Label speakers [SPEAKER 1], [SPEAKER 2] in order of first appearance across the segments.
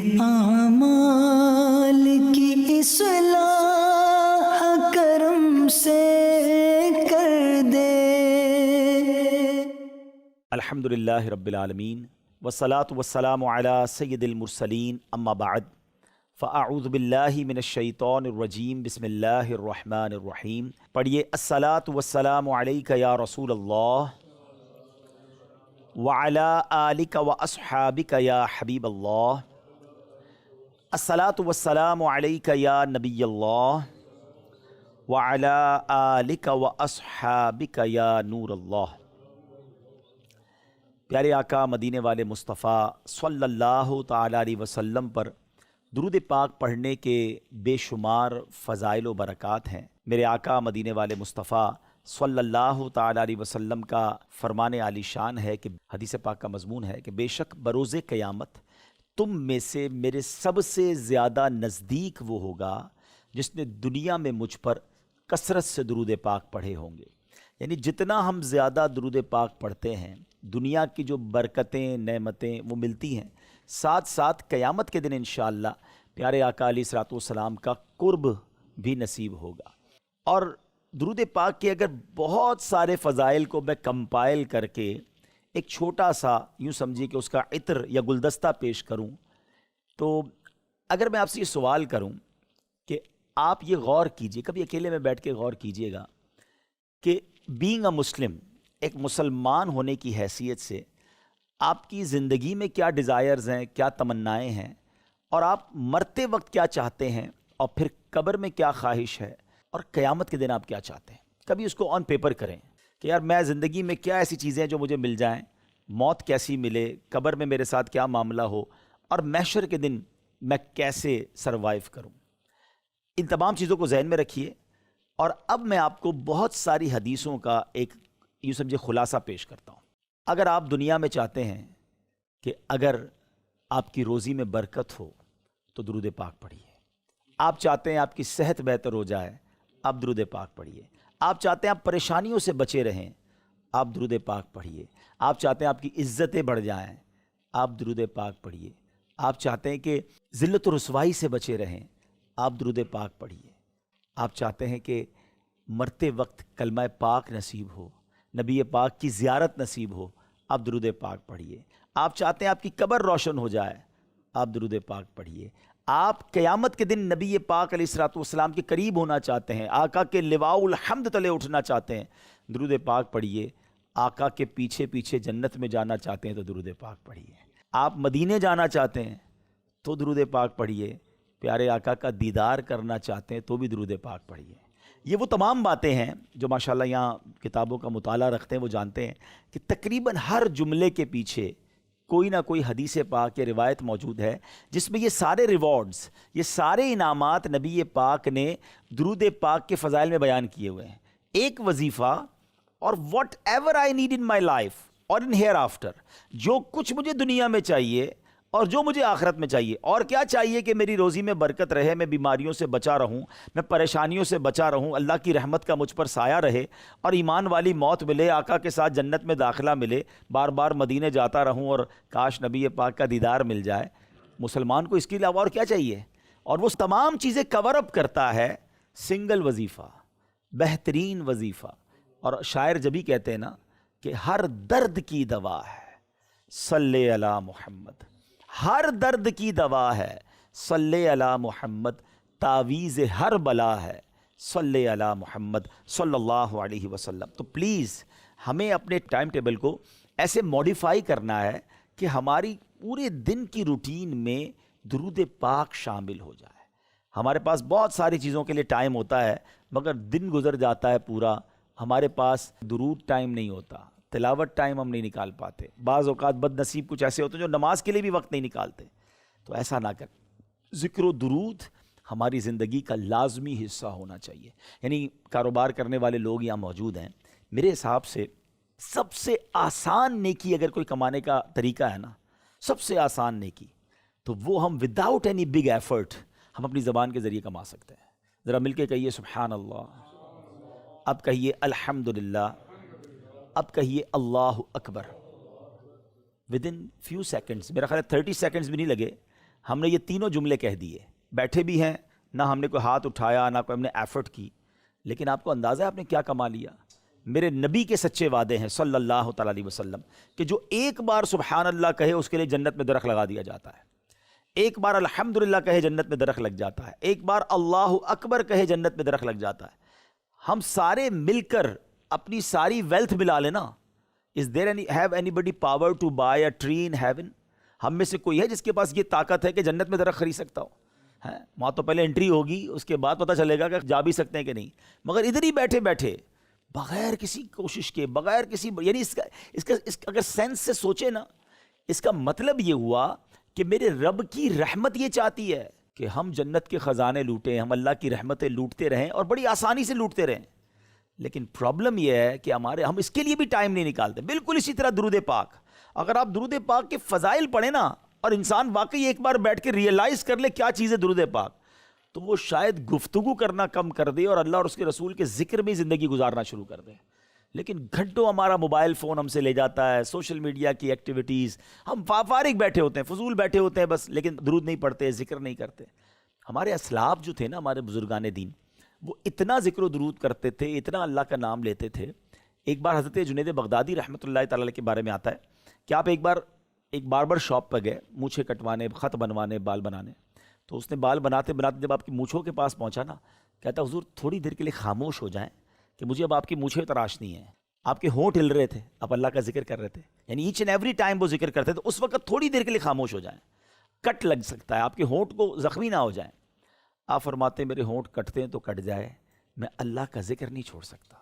[SPEAKER 1] اعمال کی اصلاح کرم سے کر دے۔
[SPEAKER 2] الحمدللہ رب العالمین والصلاة والسلام علی سید المرسلین، اما بعد فاعوذ باللہ من الشیطان الرجیم، بسم اللہ الرحمن الرحیم۔ پڑھیے الصلاة والسلام علیک یا رسول اللہ وعلی آلک واصحابک یا حبیب اللہ، الصلاة والسلام علیک یا نبی اللہ وعلی آلک واصحابک یا نور اللہ۔ پیارے آقا مدینے والے مصطفیٰ صلی اللہ تعالیٰ علیہ وسلم پر درود پاک پڑھنے کے بے شمار فضائل و برکات ہیں۔ میرے آقا مدینے والے مصطفیٰ صلی اللہ تعالیٰ علیہ وسلم کا فرمان عالی شان ہے کہ حدیث پاک کا مضمون ہے کہ بے شک بروز قیامت تم میں سے میرے سب سے زیادہ نزدیک وہ ہوگا جس نے دنیا میں مجھ پر کثرت سے درود پاک پڑھے ہوں گے۔ یعنی جتنا ہم زیادہ درود پاک پڑھتے ہیں دنیا کی جو برکتیں نعمتیں وہ ملتی ہیں، ساتھ ساتھ قیامت کے دن انشاءاللہ پیارے آقا علیہ الصلوۃ والسلام کا قرب بھی نصیب ہوگا۔ اور درود پاک کے اگر بہت سارے فضائل کو میں کمپائل کر کے ایک چھوٹا سا یوں سمجھیے کہ اس کا عطر یا گلدستہ پیش کروں، تو اگر میں آپ سے یہ سوال کروں کہ آپ یہ غور کیجئے، کبھی اکیلے میں بیٹھ کے غور کیجئے گا کہ بینگ اے مسلم، ایک مسلمان ہونے کی حیثیت سے آپ کی زندگی میں کیا ڈیزائرز ہیں، کیا تمنائیں ہیں، اور آپ مرتے وقت کیا چاہتے ہیں، اور پھر قبر میں کیا خواہش ہے، اور قیامت کے دن آپ کیا چاہتے ہیں۔ کبھی اس کو آن پیپر کریں کہ یار میں زندگی میں کیا ایسی چیزیں ہیں جو مجھے مل جائیں، موت کیسی ملے، قبر میں میرے ساتھ کیا معاملہ ہو، اور محشر کے دن میں کیسے سروائیو کروں۔ ان تمام چیزوں کو ذہن میں رکھیے، اور اب میں آپ کو بہت ساری حدیثوں کا ایک یوں سمجھے خلاصہ پیش کرتا ہوں۔ اگر آپ دنیا میں چاہتے ہیں کہ اگر آپ کی روزی میں برکت ہو تو درود پاک پڑھیے، آپ چاہتے ہیں آپ کی صحت بہتر ہو جائے، آپ درود پاک پڑھیے، آپ چاہتے ہیں آپ پریشانیوں سے بچے رہیں، آپ درود پاک پڑھیے، آپ چاہتے ہیں آپ کی عزتیں بڑھ جائیں، آپ درود پاک پڑھیے، آپ چاہتے ہیں کہ ذلت و رسوائی سے بچے رہیں، آپ درود پاک پڑھیے، آپ چاہتے ہیں کہ مرتے وقت کلمہ پاک نصیب ہو، نبی پاک کی زیارت نصیب ہو، آپ درود پاک پڑھیے، آپ چاہتے ہیں آپ کی قبر روشن ہو جائے، آپ درود پاک پڑھیے، آپ قیامت کے دن نبی پاک علیہ الصلوۃ والسلام کے قریب ہونا چاہتے ہیں، آقا کے لواء الحمد تلے اٹھنا چاہتے ہیں، درود پاک پڑھیے، آقا کے پیچھے پیچھے جنت میں جانا چاہتے ہیں تو درود پاک پڑھیے، آپ مدینے جانا چاہتے ہیں تو درود پاک پڑھیے، پیارے آقا کا دیدار کرنا چاہتے ہیں تو بھی درود پاک پڑھیے۔ یہ وہ تمام باتیں ہیں جو ماشاءاللہ یہاں کتابوں کا مطالعہ رکھتے ہیں وہ جانتے ہیں کہ تقریباً ہر جملے کے پیچھے کوئی نہ کوئی حدیث پاک یا روایت موجود ہے جس میں یہ سارے ریوارڈز، یہ سارے انعامات نبی پاک نے درود پاک کے فضائل میں بیان کیے ہوئے ہیں۔ ایک وظیفہ اور what ever I need in my life اور ان ہیئر آفٹر، جو کچھ مجھے دنیا میں چاہیے اور جو مجھے آخرت میں چاہیے، اور کیا چاہیے کہ میری روزی میں برکت رہے، میں بیماریوں سے بچا رہوں، میں پریشانیوں سے بچا رہوں، اللہ کی رحمت کا مجھ پر سایہ رہے، اور ایمان والی موت ملے، آقا کے ساتھ جنت میں داخلہ ملے، بار بار مدینے جاتا رہوں، اور کاش نبی پاک کا دیدار مل جائے۔ مسلمان کو اس کے علاوہ اور کیا چاہیے؟ اور وہ تمام چیزیں کور اپ کرتا ہے سنگل وظیفہ، بہترین وظیفہ۔ اور شاعر جبھی کہتے ہیں نا کہ ہر درد کی دوا ہے صلی علی محمد، ہر درد کی دوا ہے صلی علی محمد، تعویذ ہر بلا ہے صلی علی محمد صلی اللہ علیہ وسلم۔ تو پلیز ہمیں اپنے ٹائم ٹیبل کو ایسے موڈیفائی کرنا ہے کہ ہماری پورے دن کی روٹین میں درود پاک شامل ہو جائے۔ ہمارے پاس بہت ساری چیزوں کے لیے ٹائم ہوتا ہے، مگر دن گزر جاتا ہے پورا، ہمارے پاس درود ٹائم نہیں ہوتا، تلاوت ٹائم ہم نہیں نکال پاتے۔ بعض اوقات بد نصیب کچھ ایسے ہوتے ہیں جو نماز کے لیے بھی وقت نہیں نکالتے، تو ایسا نہ کر۔ ذکر و درود ہماری زندگی کا لازمی حصہ ہونا چاہیے۔ یعنی کاروبار کرنے والے لوگ یہاں موجود ہیں، میرے حساب سے سب سے آسان نیکی اگر کوئی کمانے کا طریقہ ہے نا، سب سے آسان نیکی، تو وہ ہم وداؤٹ اینی بگ ایفرٹ ہم اپنی زبان کے ذریعے کما سکتے ہیں۔ ذرا مل کے کہیے سبحان اللہ، اب کہیے الحمدللہ، اب کہیے اللہ اکبر۔ ود ان فیو سیکنڈز، میرا خیال ہے 30 سیکنڈز بھی نہیں لگے، ہم نے یہ تینوں جملے کہہ دیے، بیٹھے بھی ہیں، نہ ہم نے کوئی ہاتھ اٹھایا، نہ کوئی ہم نے ایفرٹ کی، لیکن آپ کو اندازہ ہے آپ نے کیا کما لیا؟ میرے نبی کے سچے وعدے ہیں صلی اللہ تعالیٰ علیہ وسلم کہ جو ایک بار سبحان اللہ کہے اس کے لیے جنت میں درخت لگا دیا جاتا ہے، ایک بار الحمدللہ کہے جنت میں درخت لگ جاتا ہے، ایک بار اللہ اکبر کہے جنت میں درخت لگ جاتا ہے۔ ہم سارے مل کر اپنی ساری ویلتھ ملا لینا، is there have anybody power to buy a tree in heaven? ہم میں سے کوئی ہے جس کے پاس یہ طاقت ہے کہ جنت میں درخت خرید سکتا ہو؟ ہے وہاں تو پہلے انٹری ہوگی، اس کے بعد پتہ چلے گا کہ جا بھی سکتے ہیں کہ نہیں، مگر ادھر ہی بیٹھے بیٹھے بغیر کسی کوشش کے، بغیر کسی، یعنی اس کا اگر سینس سے سوچے نا، اس کا مطلب یہ ہوا کہ میرے رب کی رحمت یہ چاہتی ہے کہ ہم جنت کے خزانے لوٹیں، ہم اللہ کی رحمتیں لوٹتے رہیں اور بڑی آسانی سے لوٹتے رہیں۔ لیکن پرابلم یہ ہے کہ ہم اس کے لیے بھی ٹائم نہیں نکالتے۔ بالکل اسی طرح درود پاک، اگر آپ درود پاک کے فضائل پڑھیں نا اور انسان واقعی ایک بار بیٹھ کے ریئلائز کر لے کیا چیز ہے درود پاک، تو وہ شاید گفتگو کرنا کم کر دے اور اللہ اور اس کے رسول کے ذکر میں زندگی گزارنا شروع کر دے۔ لیکن گھنٹوں ہمارا موبائل فون ہم سے لے جاتا ہے، سوشل میڈیا کی ایکٹیویٹیز، ہم فارغ بیٹھے ہوتے ہیں، فضول بیٹھے ہوتے ہیں بس، لیکن درود نہیں پڑھتے، ذکر نہیں کرتے۔ ہمارے اسلاف جو تھے نا، ہمارے بزرگان دین، وہ اتنا ذکر و درود کرتے تھے، اتنا اللہ کا نام لیتے تھے۔ ایک بار حضرت جنید بغدادی رحمۃ اللہ تعالی علیہ کے بارے میں آتا ہے کہ آپ ایک بار ایک باربر شاپ پہ گئے، مونچھیں کٹوانے، خط بنوانے، بال بنانے، تو اس نے بال بناتے بناتے جب آپ کی مونچھوں کے پاس پہنچا نا، کہتا حضور تھوڑی دیر کے لیے خاموش ہو جائیں کہ مجھے اب آپ کی مونچھیں تراشنی ہیں۔ آپ کے ہونٹ ہل رہے تھے، آپ اللہ کا ذکر کر رہے تھے، یعنی ایچ اینڈ ایوری ٹائم وہ ذکر کرتے تھے، اس وقت تھوڑی دیر کے لیے خاموش ہو جائیں، کٹ لگ سکتا ہے، آپ کے ہونٹ کو زخمی نہ ہو جائیں۔ آپ فرماتے ہیں میرے ہونٹ کٹتے ہیں تو کٹ جائے، میں اللہ کا ذکر نہیں چھوڑ سکتا۔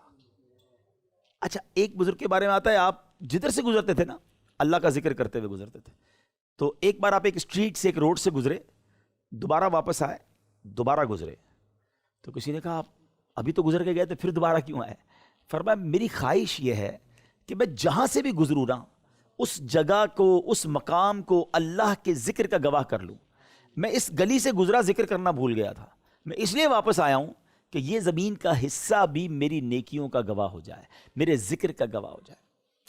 [SPEAKER 2] اچھا، ایک بزرگ کے بارے میں آتا ہے، آپ جدھر سے گزرتے تھے نا اللہ کا ذکر کرتے ہوئے گزرتے تھے، تو ایک بار آپ ایک اسٹریٹ سے، ایک روڈ سے گزرے، دوبارہ واپس آئے، دوبارہ گزرے، تو کسی نے کہا آپ ابھی تو گزر کے گئے تھے پھر دوبارہ کیوں آئے؟ فرمایا میری خواہش یہ ہے کہ میں جہاں سے بھی گزروں نا اس جگہ کو، اس مقام کو اللہ کے ذکر کا گواہ کر لوں۔ میں اس گلی سے گزرا، ذکر کرنا بھول گیا تھا، میں اس لیے واپس آیا ہوں کہ یہ زمین کا حصہ بھی میری نیکیوں کا گواہ ہو جائے، میرے ذکر کا گواہ ہو جائے۔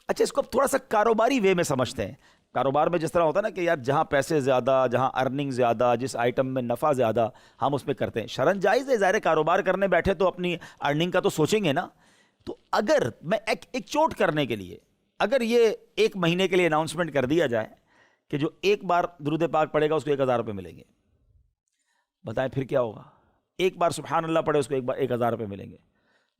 [SPEAKER 2] اچھا، اس کو اب تھوڑا سا کاروباری وے میں سمجھتے ہیں۔ کاروبار میں جس طرح ہوتا ہے نا کہ یار جہاں پیسے زیادہ، جہاں ارننگ زیادہ، جس آئٹم میں نفع زیادہ، ہم اس میں کرتے ہیں۔ شرعاً جائز ہے، ظاہر کاروبار کرنے بیٹھے تو اپنی ارننگ کا تو سوچیں گے نا۔ تو اگر میں ایک چوٹ کرنے کے لیے، اگر یہ ایک مہینے کے لیے اناؤنسمنٹ کر دیا جائے کہ جو ایک بار درود پاک پڑھے گا اس کو 1000 روپے ملیں گے، بتائیں پھر کیا ہوگا؟ ایک بار سبحان اللہ پڑھے اس کو 1000 روپے ملیں گے،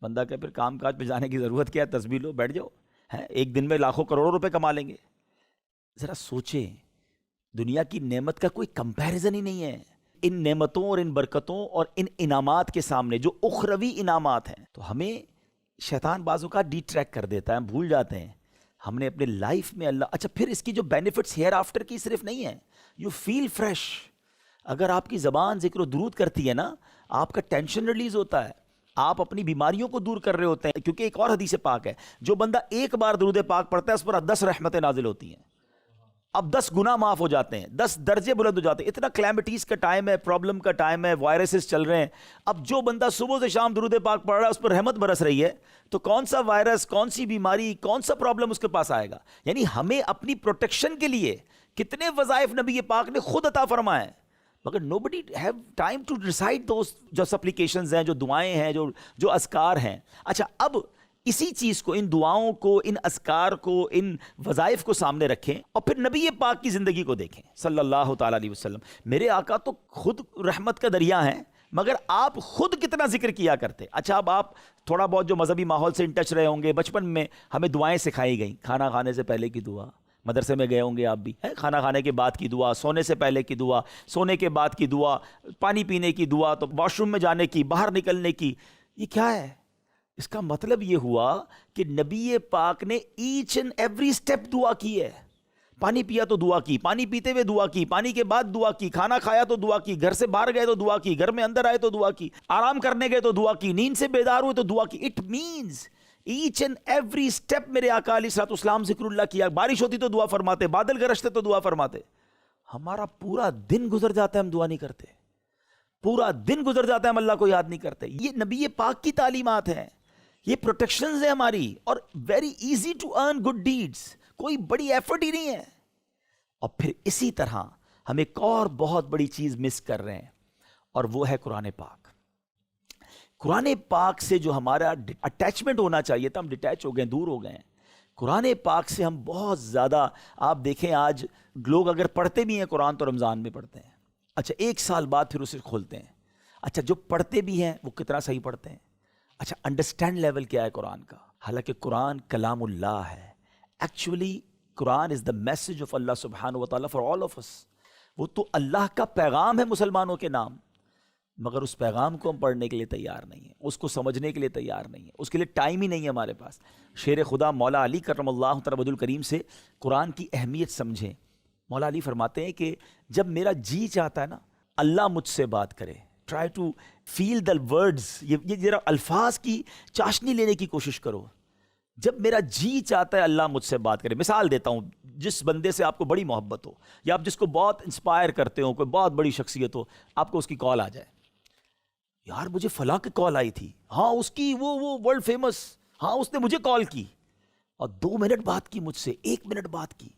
[SPEAKER 2] بندہ کہ پھر کام کاج پہ جانے کی ضرورت کیا ہے، تسبیح لو بیٹھ جاؤ، ہیں ایک دن میں لاکھوں کروڑوں روپے کما لیں گے۔ ذرا سوچیں، دنیا کی نعمت کا کوئی کمپیریزن ہی نہیں ہے ان نعمتوں اور ان برکتوں اور ان انعامات کے سامنے جو اخروی انعامات ہیں۔ تو ہمیں شیطان بعض اوقات ڈی ٹریک کر دیتا ہے، ہم بھول جاتے ہیں ہم نے اپنے لائف میں اللہ۔ اچھا، پھر اس کی جو بینیفٹس ہیئر آفٹر کی صرف نہیں ہے، یو فیل فریش۔ اگر آپ کی زبان ذکر و درود کرتی ہے نا، آپ کا ٹینشن ریلیز ہوتا ہے، آپ اپنی بیماریوں کو دور کر رہے ہوتے ہیں، کیونکہ ایک اور حدیث پاک ہے، جو بندہ ایک بار درود پاک پڑھتا ہے اس پر 10 رحمتیں نازل ہوتی ہیں، اب 10 گناہ معاف ہو جاتے ہیں، 10 درجے بلند ہو جاتے ہیں۔ اتنا کلیمٹیز کا ٹائم ہے، پرابلم کا ٹائم ہے، وائرسز چل رہے ہیں، اب جو بندہ صبح سے شام درود پاک پڑھ رہا ہے اس پر رحمت برس رہی ہے، تو کون سا وائرس، کون سی بیماری، کون سا پرابلم اس کے پاس آئے گا؟ یعنی ہمیں اپنی پروٹیکشن کے لیے کتنے وظائف نبی پاک نے خود عطا فرمائے، مگر nobody have time to recite those جو سپلیکیشنز ہیں، جو دعائیں ہیں، جو اذکار ہیں۔ اچھا، اب اسی چیز کو، ان دعاؤں کو، ان اذکار کو، ان وظائف کو سامنے رکھیں اور پھر نبی پاک کی زندگی کو دیکھیں صلی اللہ تعالیٰ علیہ وسلم۔ میرے آقا تو خود رحمت کا دریا ہیں، مگر آپ خود کتنا ذکر کیا کرتے۔ اچھا، اب آپ تھوڑا بہت جو مذہبی ماحول سے ان ٹچ رہے ہوں گے، بچپن میں ہمیں دعائیں سکھائی گئیں، کھانا کھانے سے پہلے کی دعا، مدرسے میں گئے ہوں گے آپ بھی، کھانا کھانے کے بعد کی دعا، سونے سے پہلے کی دعا، سونے کے بعد کی دعا، پانی پینے کی دعا، تو واش روم میں جانے کی، باہر نکلنے کی۔ یہ کیا ہے؟ اس کا مطلب یہ ہوا کہ نبی پاک نے ایچ اینڈ ایوری سٹیپ دعا کی ہے۔ پانی پیا تو دعا کی، پانی پیتے ہوئے دعا کی، پانی کے بعد دعا کی، کھانا کھایا تو دعا کی، گھر سے باہر گئے تو دعا کی، گھر میں اندر آئے تو دعا کی، آرام کرنے گئے تو دعا کی، نیند سے بیدار ہوئے تو دعا کی۔ It means each and every step میرے آقا علیہ الصلوۃ والسلام ذکر اللہ کیا۔ بارش ہوتی تو دعا فرماتے، بادل گرجتے تو دعا فرماتے۔ ہمارا پورا دن گزر جاتا ہے ہم دعا نہیں کرتے، پورا دن گزر جاتا ہے ہم اللہ کو یاد نہیں کرتے۔ یہ نبی پاک کی تعلیمات ہیں، یہ پروٹیکشنز ہیں ہماری، اور very easy to earn good deeds, کوئی بڑی ایفرٹ ہی نہیں ہے۔ اور پھر اسی طرح ہم ایک اور بہت بڑی چیز مس کر رہے ہیں، اور وہ ہے قرآن پاک۔ قرآن پاک سے جو ہمارا اٹیچمنٹ ہونا چاہیے تھا، ہم ڈیٹیچ ہو گئے، دور ہو گئے ہیں۔ قرآن پاک سے ہم بہت زیادہ، آپ دیکھیں آج لوگ اگر پڑھتے بھی ہیں قرآن تو رمضان میں پڑھتے ہیں، اچھا 1 سال بعد پھر اسے کھولتے ہیں۔ اچھا جو پڑھتے بھی ہیں وہ کتنا صحیح پڑھتے ہیں؟ اچھا انڈرسٹینڈ لیول کیا ہے قرآن کا؟ حالانکہ قرآن کلام اللہ ہے۔ Actually Quran is the message of Allah سبحانہ و تعالیٰ فار آل آف اس۔ وہ تو اللہ کا پیغام ہے مسلمانوں کے نام، مگر اس پیغام کو ہم پڑھنے کے لیے تیار نہیں ہیں، اس کو سمجھنے کے لیے تیار نہیں ہیں، اس کے لیے ٹائم ہی نہیں ہے ہمارے پاس۔ شیر خدا مولا علی کرم اللہ تعالیٰ وجہ الکریم سے قرآن کی اہمیت سمجھیں۔ مولا علی فرماتے ہیں کہ جب میرا جی چاہتا ہے نا اللہ مجھ سے بات کرے، try to feel the words, یہ ذرا الفاظ کی چاشنی لینے کی کوشش کرو۔ جب میرا جی چاہتا ہے اللہ مجھ سے بات کرے، مثال دیتا ہوں، جس بندے سے آپ کو بڑی محبت ہو یا آپ جس کو بہت انسپائر کرتے ہو، کوئی بہت بڑی شخصیت ہو، آپ کو اس کی کال آ جائے، یار مجھے فلاں کی کال آئی تھی، ہاں اس کی وہ ورلڈ فیمس، ہاں اس نے مجھے کال کی اور 2 منٹ بات کی مجھ سے، 1 منٹ بات کی،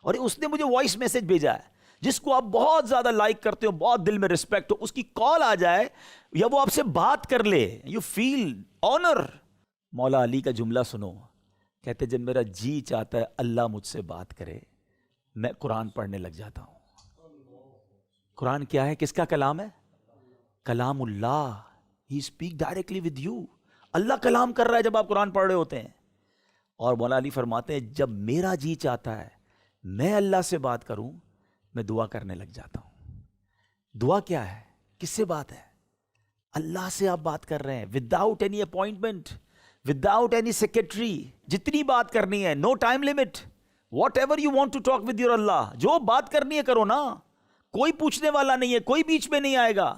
[SPEAKER 2] اور اس نے مجھے وائس میسج بھیجا ہے، جس کو آپ بہت زیادہ لائک کرتے ہو، بہت دل میں رسپیکٹ ہو، اس کی کال آ جائے یا وہ آپ سے بات کر لے، یو فیل آنر۔ مولا علی کا جملہ سنو، کہتے جب میرا جی چاہتا ہے اللہ مجھ سے بات کرے، میں قرآن پڑھنے لگ جاتا ہوں۔ قرآن کیا ہے؟ کس کا کلام ہے؟ کلام Allah. He speak directly with you. Allah کلام کر رہا ہے جب آپ قرآن پڑھ رہے ہوتے ہیں۔ اور مولا علی فرماتے ہیں جب میرا جی چاہتا ہے میں اللہ سے بات کروں، میں دعا کرنے لگ جاتا ہوں۔ دعا کیا ہے؟ کس سے بات ہے؟ اللہ سے آپ بات کر رہے ہیں، without any appointment, without any secretary, جتنی بات کرنی ہے، no time limit, whatever you want to talk with your Allah, جو بات کرنی ہے کرو نا، کوئی پوچھنے والا نہیں ہے، کوئی بیچ میں نہیں آئے گا۔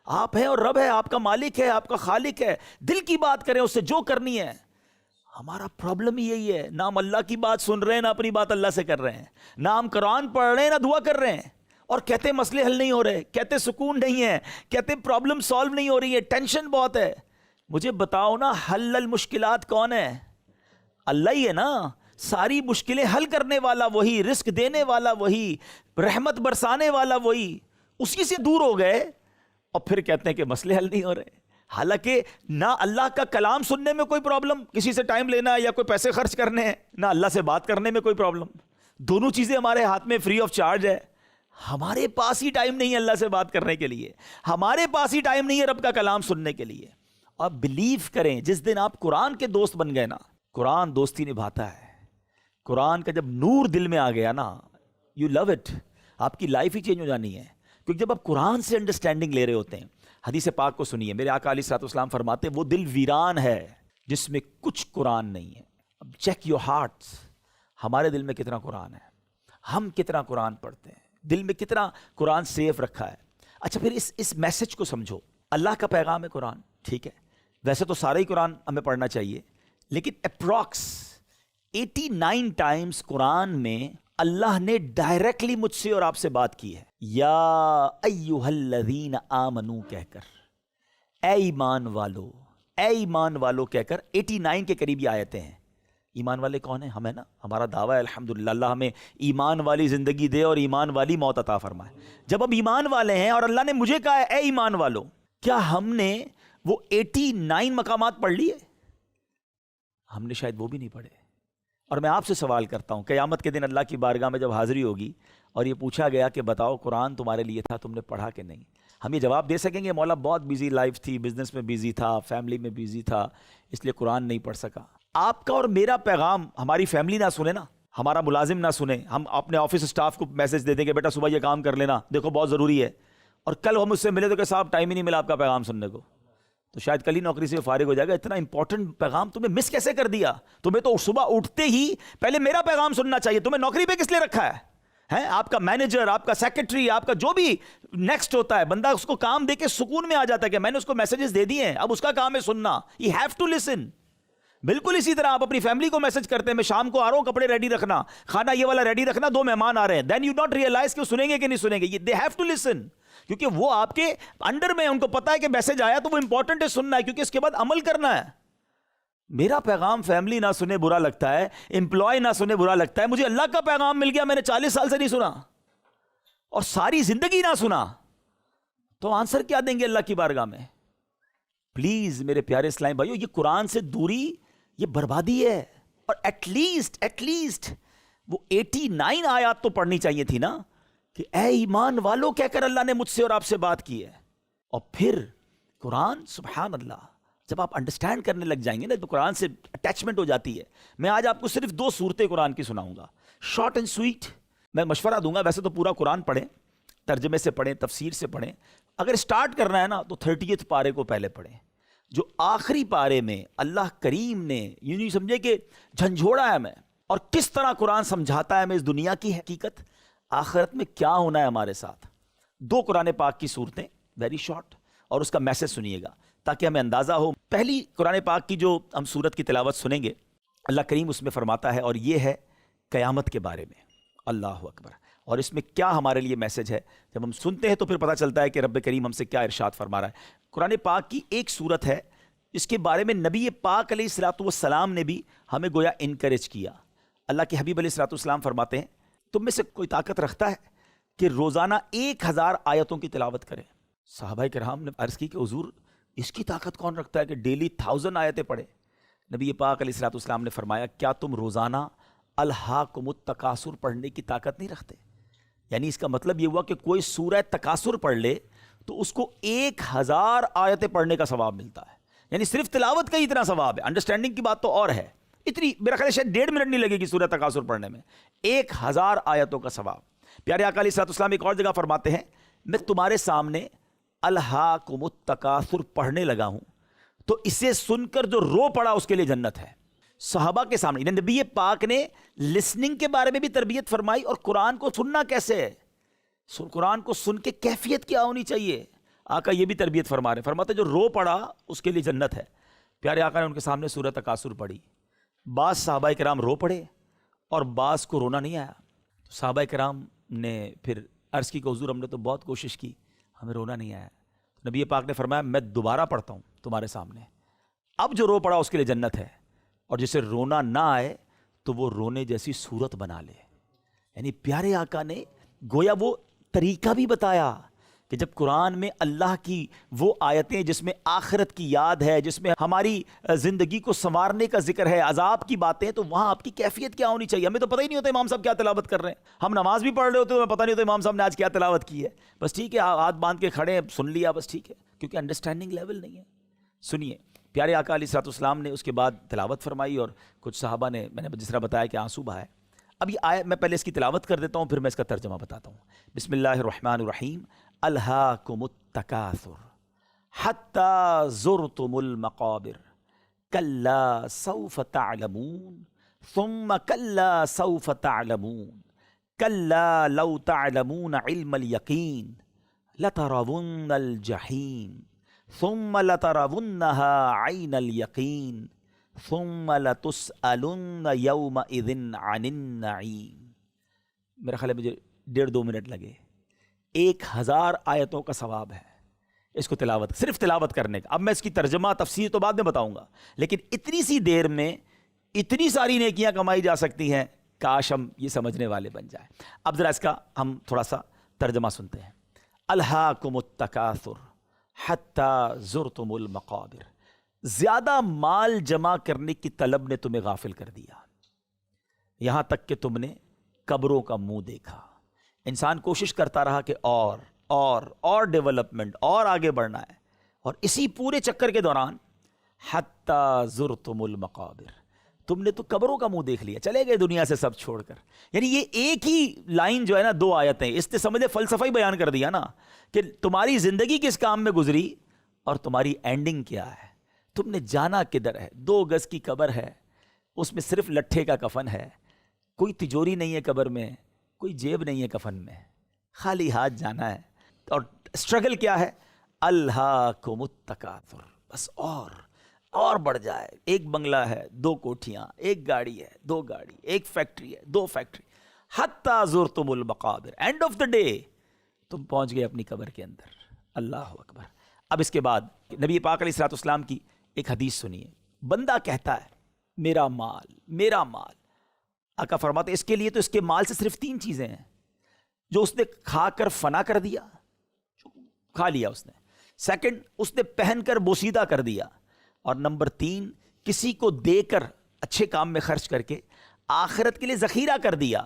[SPEAKER 2] آپ ہیں اور رب ہے، آپ کا مالک ہے، آپ کا خالق ہے، دل کی بات کریں اس سے جو کرنی ہے۔ ہمارا پرابلم ہی یہی ہے، نہ ہم اللہ کی بات سن رہے ہیں، نہ اپنی بات اللہ سے کر رہے ہیں، نہ ہم قرآن پڑھ رہے ہیں، نہ دعا کر رہے ہیں، اور کہتے مسئلے حل نہیں ہو رہے، کہتے سکون نہیں ہے، کہتے پرابلم سالو نہیں ہو رہی ہے، ٹینشن بہت ہے۔ مجھے بتاؤ نا، حل المشکلات کون ہے؟ اللہ ہی ہے نا۔ ساری مشکلیں حل کرنے والا وہی، رزق دینے والا وہی، رحمت برسانے والا وہی، اسی سے دور ہو گئے اور پھر کہتے ہیں کہ مسئلے حل نہیں ہو رہے۔ حالانکہ نہ اللہ کا کلام سننے میں کوئی پرابلم، کسی سے ٹائم لینا یا کوئی پیسے خرچ کرنے ہیں، نہ اللہ سے بات کرنے میں کوئی پرابلم، دونوں چیزیں ہمارے ہاتھ میں فری آف چارج ہے۔ ہمارے پاس ہی ٹائم نہیں ہے اللہ سے بات کرنے کے لیے، ہمارے پاس ہی ٹائم نہیں ہے رب کا کلام سننے کے لیے۔ آپ بلیو کریں، جس دن آپ قرآن کے دوست بن گئے نا، قرآن دوستی نبھاتا ہے۔ قرآن کا جب نور دل میں آ گیا نا، یو لو اٹ، آپ کی لائف ہی چینج ہو جانی ہے، کیونکہ جب آپ قرآن سے انڈرسٹینڈنگ لے رہے ہوتے ہیں۔ حدیث پاک کو سنیے، میرے آقا علیہ الصلوۃ والسلام فرماتے ہیں وہ دل ویران ہے جس میں کچھ قرآن نہیں ہے۔ اب چیک یور ہارٹس، ہمارے دل میں کتنا قرآن ہے، ہم کتنا قرآن پڑھتے ہیں، دل میں کتنا قرآن سیف رکھا ہے۔ اچھا پھر اس میسج کو سمجھو، اللہ کا پیغام ہے قرآن، ٹھیک ہے، ویسے تو سارا ہی قرآن ہمیں پڑھنا چاہیے، لیکن اپروکس 89 ٹائمز قرآن میں اللہ نے ڈائریکٹلی مجھ سے اور آپ سے بات کی ہے، یا ایہا الذین آمنو کہہ کر، اے ایمان والو، اے ایمان والو کہہ کر 89 کے قریب یہ آیتیں ہیں۔ ایمان والے کون ہیں؟ ہم ہیں نا، ہمارا دعویٰ ہے الحمدللہ اللہ ہمیں ایمان والی زندگی دے اور ایمان والی موت عطا فرمائے۔ جب اب ایمان والے ہیں اور اللہ نے مجھے کہا ہے اے ایمان والو، کیا ہم نے وہ 89 مقامات پڑھ لیے؟ ہم نے شاید وہ بھی نہیں پڑھے۔ اور میں آپ سے سوال کرتا ہوں، قیامت کے دن اللہ کی بارگاہ میں جب حاضری ہوگی اور یہ پوچھا گیا کہ بتاؤ قرآن تمہارے لیے تھا، تم نے پڑھا کہ نہیں، ہم یہ جواب دے سکیں گے مولا بہت بیزی لائف تھی، بزنس میں بیزی تھا، فیملی میں بیزی تھا، اس لیے قرآن نہیں پڑھ سکا۔ آپ کا اور میرا پیغام ہماری فیملی نہ سنے نا، ہمارا ملازم نہ سنے، ہم اپنے آفس اسٹاف کو میسج دے دیں کہ بیٹا صبح یہ کام کر لینا، دیکھو بہت ضروری ہے، اور کل ہم اس سے ملے تو کہ صاحب ٹائم ہی نہیں ملا آپ کا پیغام سننے کو، تو شاید کل ہی نوکری سے فارغ ہو جائے گا۔ اتنا امپورٹنٹ پیغام تمہیں مس کیسے کر دیا؟ تمہیں تو صبح اٹھتے ہی پہلے میرا پیغام سننا چاہیے، تمہیں نوکری پہ کس لیے رکھا ہے؟ آپ کا مینیجر، آپ کا سیکرٹری، آپ کا جو بھی نیکسٹ ہوتا ہے، بندہ اس کو کام دے کے سکون میں آ جاتا ہے کہ میں نے اس کو میسیجز دے دیے ہیں، اب اس کا کام ہے سننا، you have to listen۔ بالکل اسی طرح آپ اپنی فیملی کو میسج کرتے ہیں میں شام کو آ رہا ہوں، کپڑے ریڈی رکھنا، کھانا یہ والا ریڈی رکھنا، 2 مہمان آ رہے ہیں، دین یو ڈونٹ ریئلائز کہ وہ سنیں گے کہ نہیں سنیں گے، دے ہیو ٹو لسن، کیونکہ وہ آپ کے انڈر میں، ان کو پتا ہے کہ میسج آیا تو وہ امپورٹنٹ ہے سننا ہے، کیونکہ اس کے بعد عمل کرنا ہے۔ میرا پیغام فیملی نہ سنے برا لگتا ہے، امپلائی نہ سنے برا لگتا ہے، مجھے اللہ کا پیغام مل گیا میں نے 40 سال سے نہیں سنا، اور ساری زندگی نہ سنا تو آنسر کیا دیں گے اللہ کی بارگاہ میں؟ پلیز میرے پیارے اسلامی بھائیو، یہ قرآن سے دوری یہ بربادی ہے. اور ایٹ لیسٹ وہ 89 آیات تو پڑھنی چاہیے تھی نا کہ اے ایمان والو کہہ کر اللہ نے مجھ سے اور آپ سے بات کی ہے. اور پھر قرآن، سبحان اللہ، جب آپ انڈرسٹینڈ کرنے لگ جائیں گے نا تو قرآن سے اٹیچمنٹ ہو جاتی ہے. میں آج آپ کو صرف 2 سورتیں قرآن کی سناؤں گا، شارٹ اینڈ سویٹ. میں مشورہ دوں گا، ویسے تو پورا قرآن پڑھیں، ترجمے سے پڑھیں، تفسیر سے پڑھیں. اگر اسٹارٹ کرنا ہے نا تو 30 پارے کو پہلے پڑھیں. جو آخری پارے میں اللہ کریم نے یوں نہیں سمجھے کہ جھنجھوڑا ہے میں، اور کس طرح قرآن سمجھاتا ہے ہمیں اس دنیا کی حقیقت، آخرت میں کیا ہونا ہے ہمارے ساتھ. 2 قرآن پاک کی صورتیں ویری شارٹ، اور اس کا میسج سنیے گا تاکہ ہمیں اندازہ ہو. پہلی قرآن پاک کی جو ہم صورت کی تلاوت سنیں گے، اللہ کریم اس میں فرماتا ہے، اور یہ ہے قیامت کے بارے میں. اللہ اکبر. اور اس میں کیا ہمارے لیے میسج ہے، جب ہم سنتے ہیں تو پھر پتہ چلتا ہے کہ رب کریم ہم سے کیا ارشاد فرما رہا ہے. قرآن پاک کی ایک صورت ہے، اس کے بارے میں نبی پاک علیہ الصلوۃ والسلام نے بھی ہمیں گویا انکریج کیا. اللہ کے حبیب علیہ الصلوۃ والسلام فرماتے ہیں، تم میں سے کوئی طاقت رکھتا ہے کہ روزانہ 1000 آیتوں کی تلاوت کرے؟ صحابہ کرام نے عرض کی کہ حضور اس کی طاقت کون رکھتا ہے کہ ڈیلی 1000 آیتیں پڑھے؟ نبی پاک علیہ الصلوۃ والسلام نے فرمایا، کیا تم روزانہ الہاکم التکاثر پڑھنے کی طاقت نہیں رکھتے؟ یعنی اس کا مطلب یہ ہوا کہ کوئی سورہ تکاثر پڑھ لے تو اس کو 1000 آیتیں پڑھنے کا ثواب ملتا ہے. یعنی صرف تلاوت کا ہی اتنا ثواب ہے. انڈرسٹینڈنگ کی بات تو اور ہے، اتنی میرا خیال ہے شاید 1.5 منٹ نہیں لگے گی سورہ تکاثر پڑھنے میں. 1000 آیتوں کا ثواب. پیارے آقا علیہ الصلوۃ والسلام ایک اور جگہ فرماتے ہیں، میں تمہارے سامنے الہاکم التکاثر پڑھنے لگا ہوں تو اسے سن کر جو رو پڑا اس کے لیے جنت ہے. صحابہ کے سامنے یعنی نبی پاک نے لسننگ کے بارے میں بھی تربیت فرمائی، اور قرآن کو سننا کیسے ہے، قرآن کو سن کے کیفیت کیا ہونی چاہیے، آقا یہ بھی تربیت فرما رہے ہیں. فرماتے جو رو پڑا اس کے لیے جنت ہے. پیارے آقا نے ان کے سامنے سورہ تکاثر پڑھی. بعض صحابہ کرام رو پڑے اور بعض کو رونا نہیں آیا. صحابہ کرام نے پھر عرض کی کہ حضور ہم نے تو بہت کوشش کی، ہمیں رونا نہیں آیا. نبی پاک نے فرمایا میں دوبارہ پڑھتا ہوں تمہارے سامنے، اب جو رو پڑا اس کے لیے جنت ہے، اور جسے رونا نہ آئے تو وہ رونے جیسی صورت بنا لے. یعنی پیارے آقا نے گویا وہ طریقہ بھی بتایا کہ جب قرآن میں اللہ کی وہ آیتیں جس میں آخرت کی یاد ہے، جس میں ہماری زندگی کو سنوارنے کا ذکر ہے، عذاب کی باتیں، تو وہاں آپ کی کیفیت کیا ہونی چاہیے. ہمیں تو پتہ ہی نہیں ہوتا امام صاحب کیا تلاوت کر رہے ہیں. ہم نماز بھی پڑھ رہے ہوتے ہیں، ہمیں پتہ نہیں ہوتا امام صاحب نے آج کیا تلاوت کی ہے. بس ٹھیک ہے ہاتھ باندھ کے کھڑے ہیں، سن لیا بس ٹھیک ہے، کیونکہ انڈرسٹینڈنگ لیول نہیں ہے. سنیے پیارے آقا علیہ الصلوۃ والسلام نے اس کے بعد تلاوت فرمائی، اور کچھ صحابہ نے، میں نے جس طرح بتایا کہ آنسو بہائے. اب یہ آیت میں پہلے اس کی تلاوت کر دیتا ہوں، پھر میں اس کا ترجمہ بتاتا ہوں. بسم اللہ الرحمن الرحیم. الہاکم التکاثر حتی زرتم المقابر کلا سوف تعلمون ثم کلا سوف تعلمون کلا لو تعلمون علم الیقین لترون الجحیم ثم لترونها عین الیقین ثم لتسألن یومئذ عن النعیم. میرا خیال ہے مجھے 1.5-2 منٹ لگے. 1000 آیتوں کا ثواب ہے اس کو تلاوت، صرف تلاوت کرنے کا. اب میں اس کی ترجمہ تفسیر تو بعد میں بتاؤں گا، لیکن اتنی سی دیر میں اتنی ساری نیکیاں کمائی جا سکتی ہیں، کاش ہم یہ سمجھنے والے بن جائیں. اب ذرا اس کا ہم تھوڑا سا ترجمہ سنتے ہیں. الہاکم التکاثر حتی زرتم المقابر. زیادہ مال جمع کرنے کی طلب نے تمہیں غافل کر دیا، یہاں تک کہ تم نے قبروں کا منہ دیکھا. انسان کوشش کرتا رہا کہ اور ڈیولپمنٹ اور آگے بڑھنا ہے، اور اسی پورے چکر کے دوران حتی زرتم المقابر، تم نے تو قبروں کا منہ دیکھ لیا، چلے گئے دنیا سے سب چھوڑ کر. یعنی یہ ایک ہی لائن جو ہے نا، 2 آیتیں، اس نے سمجھے فلسفہ ہی بیان کر دیا نا کہ تمہاری زندگی کس کام میں گزری اور تمہاری اینڈنگ کیا ہے. تم نے جانا کدھر ہے. 2 گز کی قبر ہے، اس میں صرف لٹھے کا کفن ہے، کوئی تجوری نہیں ہے قبر میں، کوئی جیب نہیں ہے کفن میں، خالی ہاتھ جانا ہے. اور اسٹرگل کیا ہے؟ الہاکم التکاثر، بس اور بڑھ جائے. ایک بنگلہ ہے، 2 کوٹھیاں، ایک گاڑی ہے، 2 گاڑی، ایک فیکٹری ہے، 2 فیکٹری. حتی زرتم المقابر، اینڈ آف دا ڈے تم پہنچ گئے اپنی قبر کے اندر. اللہ اکبر. اب اس کے بعد نبی پاک علیہ الصلوۃ والسلام کی ایک حدیث سنیے. بندہ کہتا ہے میرا مال میرا مال. آقا فرماتے اس کے لیے تو اس کے مال سے صرف 3 چیزیں ہیں. جو اس نے کھا کر فنا کر دیا، کھا لیا اس نے. سیکنڈ، اس نے پہن کر بوسیدہ کر دیا. اور نمبر 3، کسی کو دے کر اچھے کام میں خرچ کر کے آخرت کے لیے ذخیرہ کر دیا.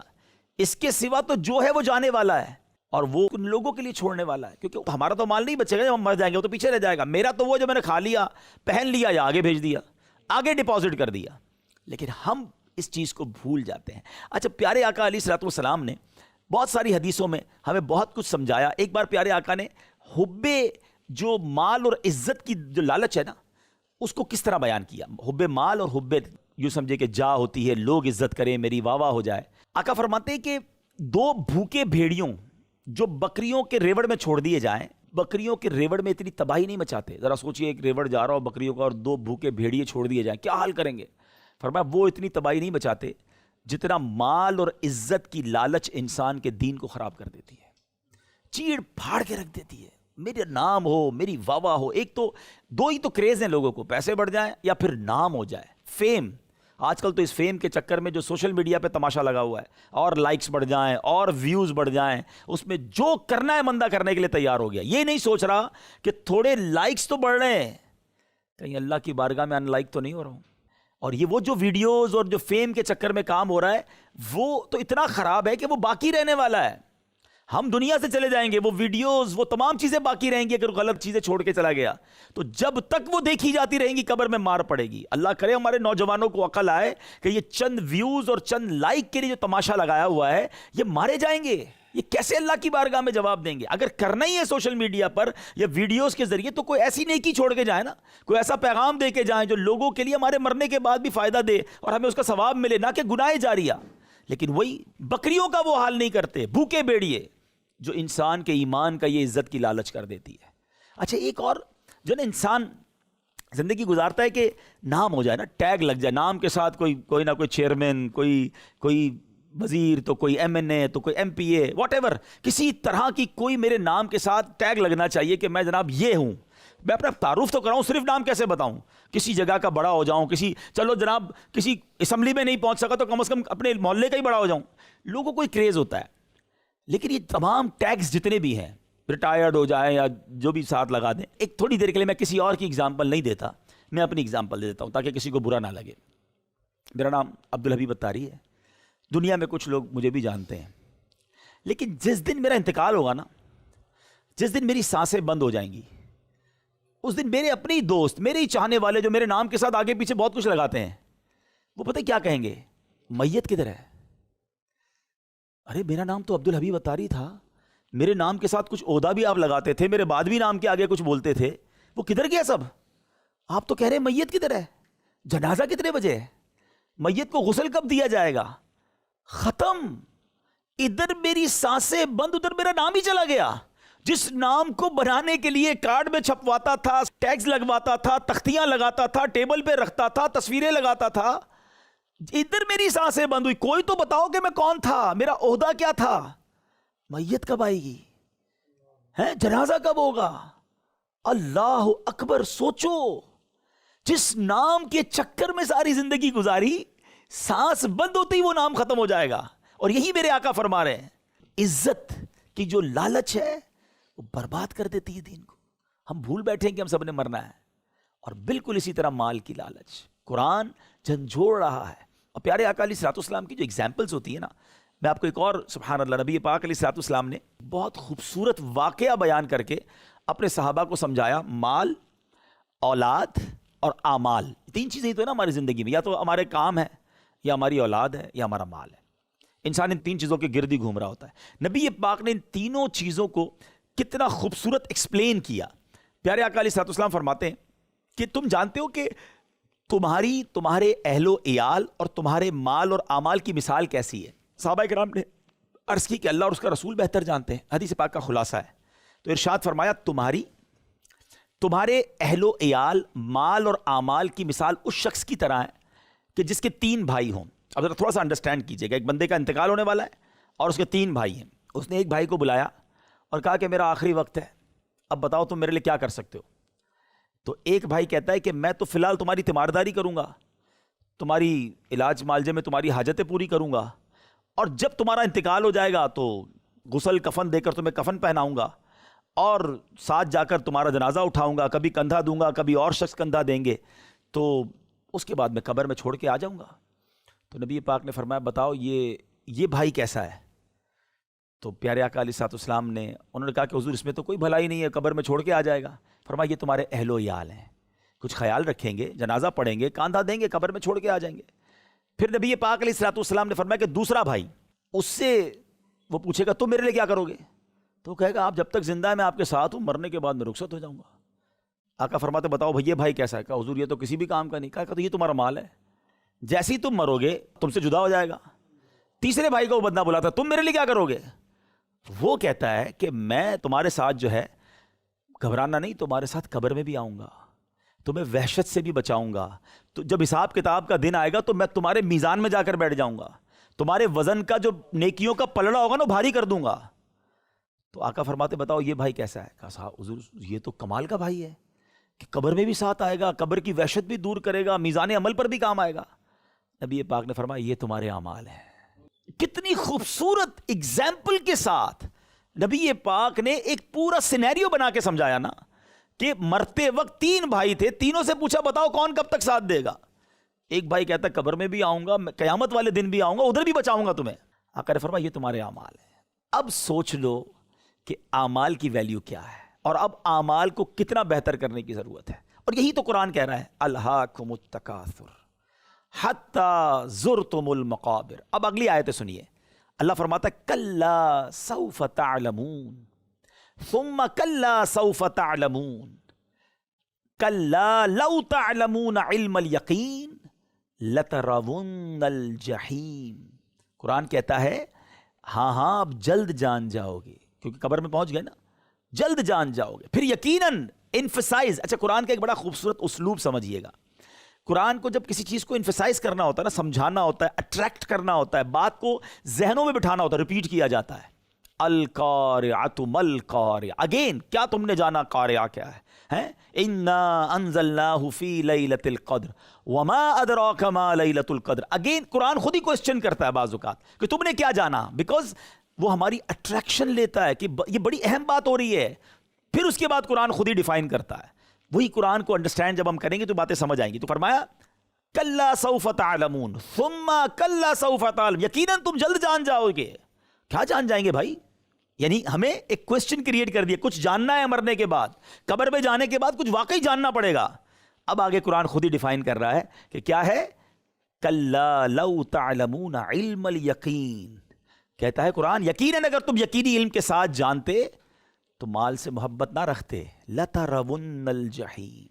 [SPEAKER 2] اس کے سوا تو جو ہے وہ جانے والا ہے اور وہ ان لوگوں کے لیے چھوڑنے والا ہے، کیونکہ ہمارا تو مال نہیں بچے گا، جب ہم مر جائیں گے وہ تو پیچھے رہ جائے گا. میرا تو وہ جو میں نے کھا لیا، پہن لیا یا آگے بھیج دیا، آگے ڈپازٹ کر دیا. لیکن ہم اس چیز کو بھول جاتے ہیں. اچھا، پیارے آقا علیہ الصلوۃ والسلام نے بہت ساری حدیثوں میں ہمیں بہت کچھ سمجھایا. ایک بار پیارے آقا نے حب جو مال اور عزت کی جو لالچ ہے نا، اس کو کس طرح بیان کیا. حب مال اور حب، یوں سمجھے کہ جا ہوتی ہے، لوگ عزت کریں، میری واہ واہ ہو جائے. آقا فرماتے ہیں کہ 2 بھوکے بھیڑیوں جو بکریوں کے ریوڑ میں چھوڑ دیے جائیں، بکریوں کے ریوڑ میں اتنی تباہی نہیں مچاتے. ذرا سوچئے، ایک ریوڑ جا رہا ہو بکریوں کا اور 2 بھوکے بھیڑیے چھوڑ دیے جائیں، کیا حال کریں گے. فرمایا وہ اتنی تباہی نہیں مچاتے جتنا مال اور عزت کی لالچ انسان کے دین کو خراب کر دیتی ہے، چیڑ پھاڑ کے رکھ دیتی ہے. میرے نام ہو، میری واہ واہ ہو. ایک تو 2 ہی تو کریز ہیں لوگوں کو، پیسے بڑھ جائیں یا پھر نام ہو جائے، فیم. آج کل تو اس فیم کے چکر میں جو سوشل میڈیا پہ تماشا لگا ہوا ہے، اور لائکس بڑھ جائیں اور ویوز بڑھ جائیں، اس میں جو کرنا ہے بندہ کرنے کے لیے تیار ہو گیا. یہ نہیں سوچ رہا کہ تھوڑے لائکس تو بڑھ رہے ہیں، کہیں اللہ کی بارگاہ میں ان لائک تو نہیں ہو رہا ہوں. اور یہ وہ جو ویڈیوز اور جو فیم کے چکر میں کام ہو رہا ہے، وہ تو اتنا خراب ہے کہ وہ باقی رہنے والا ہے. ہم دنیا سے چلے جائیں گے، وہ ویڈیوز، وہ تمام چیزیں باقی رہیں گی. اگر غلط چیزیں چھوڑ کے چلا گیا تو جب تک وہ دیکھی جاتی رہیں گی قبر میں مار پڑے گی. اللہ کرے ہمارے نوجوانوں کو عقل آئے کہ یہ چند ویوز اور چند لائک کے لیے جو تماشا لگایا ہوا ہے، یہ مارے جائیں گے. یہ کیسے اللہ کی بارگاہ میں جواب دیں گے؟ اگر کرنا ہی ہے سوشل میڈیا پر یا ویڈیوز کے ذریعے، تو کوئی ایسی نیکی چھوڑ کے جائیں نا، کوئی ایسا پیغام دے کے جائیں جو لوگوں کے لیے ہمارے مرنے کے بعد بھی فائدہ دے اور ہمیں اس کا ثواب ملے، نہ کہ گناہ جاریہ. لیکن وہی بکریوں کا وہ حال نہیں کرتے، بھوکے بیڑیے، جو انسان کے ایمان کا یہ عزت کی لالچ کر دیتی ہے. اچھا، ایک اور جو نا انسان زندگی گزارتا ہے کہ نام ہو جائے نا، ٹیگ لگ جائے نام کے ساتھ، کوئی نہ کوئی چیئرمین، کوئی وزیر، تو کوئی ایم این اے، تو کوئی M P A, whatever, کسی طرح کی کوئی میرے نام کے ساتھ ٹیگ لگنا چاہیے کہ میں جناب یہ ہوں. میں اپنا تعارف تو کراؤں، صرف نام کیسے بتاؤں؟ کسی جگہ کا بڑا ہو جاؤں، چلو جناب کسی اسمبلی میں نہیں پہنچ سکا تو کم از کم اپنے محلے کا ہی بڑا ہو جاؤں. لوگوں کو کریز ہوتا ہے. لیکن یہ تمام ٹیگز جتنے بھی ہیں، ریٹائرڈ ہو جائیں یا جو بھی ساتھ لگا دیں. ایک تھوڑی دیر کے لیے میں کسی اور کی اگزامپل نہیں دیتا، میں اپنی اگزامپل دے دیتا ہوں تاکہ کسی کو برا نہ لگے. میرا نام عبدالحبیب اتاری ہے. دنیا میں کچھ لوگ مجھے بھی جانتے ہیں. لیکن جس دن میرا انتقال ہوگا نا، جس دن میری سانسیں بند ہو جائیں گی، اس دن میرے اپنے ہی دوست، میرے ہی چاہنے والے جو میرے نام کے ساتھ آگے پیچھے بہت کچھ لگاتے ہیں، وہ پتہ کیا کہیں گے؟ میت کدھر ہے؟ ارے میرا نام تو عبدالحبیب اتاری تھا، میرے نام کے ساتھ کچھ عہدہ بھی آپ لگاتے تھے، میرے بعد بھی نام کے آگے کچھ بولتے تھے، وہ کدھر گیا سب؟ آپ تو کہہ رہے ہیں میت کدھر ہے؟ جنازہ کتنے بجے ہے؟ میت کو غسل کب دیا جائے گا؟ ختم. ادھر میری سانسیں بند، ادھر میرا نام ہی چلا گیا. جس نام کو بنانے کے لیے کارڈ میں چھپواتا تھا، ٹیگز لگواتا تھا، تختیاں لگاتا تھا، ٹیبل پہ رکھتا تھا، تصویریں لگاتا تھا، ادھر میری سانسیں بند ہوئی. کوئی تو بتاؤ کہ میں کون تھا، میرا عہدہ کیا تھا؟ میت کب آئے گی؟ جنازہ کب ہوگا؟ اللہ اکبر. سوچو، جس نام کے چکر میں ساری زندگی گزاری، سانس بند ہوتے ہی وہ نام ختم ہو جائے گا. اور یہی میرے آقا فرما رہے ہیں، عزت کی جو لالچ ہے وہ برباد کر دیتی ہے دین کو. ہم بھول بیٹھے ہیں کہ ہم سب نے مرنا ہے. اور بالکل اسی طرح مال کی لالچ قرآن جھنجھوڑ رہا ہے. اور پیارے آقا علیہ الصلوۃ والسلام کی جو ایگزامپلز ہوتی ہیں نا، میں آپ کو ایک اور، سبحان اللہ، نبی پاک علیہ الصلوۃ والسلام نے بہت خوبصورت واقعہ بیان کر کے اپنے صحابہ کو سمجھایا. مال، اولاد اور اعمال، 3 چیزیں ہی تو ہے نا ہماری زندگی میں، یا تو ہمارے کام ہے، یا ہماری اولاد ہے، یا ہمارا مال ہے. انسان ان 3 چیزوں کے گرد ہی گھوم رہا ہوتا ہے. نبی پاک نے ان تینوں چیزوں کو کتنا خوبصورت ایکسپلین کیا. پیارے آقا علیہ الصلوۃ والسلام فرماتے ہیں کہ تم جانتے ہو کہ تمہارے اہل و عیال اور تمہارے مال اور اعمال کی مثال کیسی ہے؟ صحابہ کرام نے عرض کی کہ اللہ اور اس کا رسول بہتر جانتے ہیں. حدیث پاک کا خلاصہ ہے. تو ارشاد فرمایا، تمہارے اہل و عیال، مال اور اعمال کی مثال اس شخص کی طرح ہے کہ جس کے 3 بھائی ہوں. اب ذرا تھوڑا سا انڈرسٹینڈ کیجیے گا. ایک بندے کا انتقال ہونے والا ہے اور اس کے 3 بھائی ہیں. اس نے ایک بھائی کو بلایا اور کہا کہ میرا آخری وقت ہے، اب بتاؤ تم میرے لیے کیا کر سکتے ہو. تو ایک بھائی کہتا ہے کہ میں تو فی الحال تمہاری تیمارداری کروں گا، تمہاری علاج معالجے میں تمہاری حاجتیں پوری کروں گا، اور جب تمہارا انتقال ہو جائے گا تو غسل کفن دے کر تمہیں کفن پہناؤں گا اور ساتھ جا کر تمہارا جنازہ اٹھاؤں گا، کبھی کندھا دوں گا، کبھی اور شخص کندھا دیں گے، تو اس کے بعد میں قبر میں چھوڑ کے آ جاؤں گا۔ تو نبی پاک نے فرمایا بتاؤ یہ بھائی کیسا ہے؟ تو پیارے آقا علیہ الصلوۃ والسلام نے انہوں نے کہا کہ حضور اس میں تو کوئی بھلائی نہیں ہے، قبر میں چھوڑ کے آ جائے گا۔ فرمایا یہ تمہارے اہل و عیال ہیں، کچھ خیال رکھیں گے، جنازہ پڑھیں گے، کاندھا دیں گے، قبر میں چھوڑ کے آ جائیں گے۔ پھر نبی پاک علیہ الصلوۃ والسلام نے فرمایا کہ دوسرا بھائی، اس سے وہ پوچھے گا تم میرے لیے کیا کرو گے؟ تو کہے گا آپ جب تک زندہ ہے میں آپ کے ساتھ ہوں، مرنے کے بعد میں رخصت ہو جاؤں گا۔ آقا فرماتے بتاؤ بھائی یہ بھائی کیسا ہے؟ کہا حضور یہ تو کسی بھی کام کا نہیں۔ کہا تو یہ تمہارا مال ہے، جیسے ہی تم مرو گے تم سے جدا ہو جائے گا۔ تیسرے بھائی کو وہ بدنا بلاتا تم میرے لیے کیا کرو گے؟ وہ کہتا ہے کہ میں تمہارے ساتھ جو ہے گھبرانا نہیں، تمہارے ساتھ قبر میں بھی آؤں گا، تمہیں وحشت سے بھی بچاؤں گا، تو جب حساب کتاب کا دن آئے گا تو میں تمہارے میزان میں جا کر بیٹھ جاؤں گا، تمہارے وزن کا جو نیکیوں کا پلڑا ہوگا نا بھاری کر دوں گا۔ تو آقا فرماتے بتاؤ یہ بھائی کیسا ہے؟ کہا صاحب حضور یہ تو کمال کا بھائی ہے کہ قبر میں بھی ساتھ آئے گا، قبر کی وحشت بھی دور کرے گا، میزان عمل پر بھی کام آئے گا۔ نبی پاک نے فرمایا یہ تمہارے اعمال ہیں۔ کتنی خوبصورت اگزامپل کے ساتھ نبی پاک نے ایک پورا سینیریو بنا کے سمجھایا نا کہ مرتے وقت 3 بھائی تھے، تینوں سے پوچھا بتاؤ کون کب تک ساتھ دے گا؟ ایک بھائی کہتا ہے قبر میں بھی آؤں گا، قیامت والے دن بھی آؤں گا، ادھر بھی بچاؤں گا تمہیں۔ آقا نے فرمایا یہ تمہارے اعمال ہیں۔ اب سوچ لو کہ اعمال کی ویلیو کیا ہے اور اب اعمال کو کتنا بہتر کرنے کی ضرورت ہے، اور یہی تو قرآن کہہ رہا ہے الہاکم التکاثر حتی زرتم المقابر۔ اب اگلی آیتیں سنیے، اللہ فرماتا ہے کلا سوف تعلمون ثم کلا سوف تعلمون کلا لو تعلمون علم الیقین لترون الجحیم۔ قرآن کہتا ہے ہاں اب جلد جان جاؤ گے، کیونکہ قبر میں پہنچ گئے نا، جلد جان جاؤ گے۔ پھر یقیناً انفسائز، اچھا قرآن کا ایک بڑا خوبصورت اسلوب سمجھیے گا۔ قرآن کو جب کسی چیز کو انفسائز کرنا ہوتا ہے نا، سمجھانا ہوتا ہے، اٹریکٹ کرنا ہوتا ہے، بات کو ذہنوں میں بٹھانا ہوتا ہے، ریپیٹ کیا جاتا ہے۔ القارعۃ مل قارعہ، اگین کیا تم نے جانا قارعہ کیا ہے؟ انا انزلناہ فی لیلۃ القدر وما ادراک ما لیلۃ القدر۔ اگین قرآن خود ہی کوسچن کرتا ہے بعض اوقات کہ تم نے کیا جانا، بیکاز وہ ہماری اٹریکشن لیتا ہے کہ یہ بڑی اہم بات ہو رہی ہے۔ پھر اس کے بعد قرآن خود ہی ڈیفائن کرتا ہے۔ وہی قرآن کو انڈرسٹینڈ جب ہم کریں گے تو باتیں سمجھ آئیں گی۔ تو فرمایا کلا سوف تعلمون ثم کلا سوف تعلمون، یقیناً تم جلد جان جاؤ گے۔ کیا جان جائیں گے بھائی؟ یعنی ہمیں ایک کوسچن کریٹ کر دیا، کچھ جاننا ہے مرنے کے بعد، قبر میں جانے کے بعد کچھ واقعی جاننا پڑے گا۔ اب آگے قرآن خود ہی ڈیفائن کر رہا ہے کہ کیا ہے، کلا لو تعلمون علم الیقین۔ کہتا ہے قرآن یقیناً اگر تم یقینی علم کے ساتھ جانتے تو مال سے محبت نہ رکھتے، لترون الجحیم،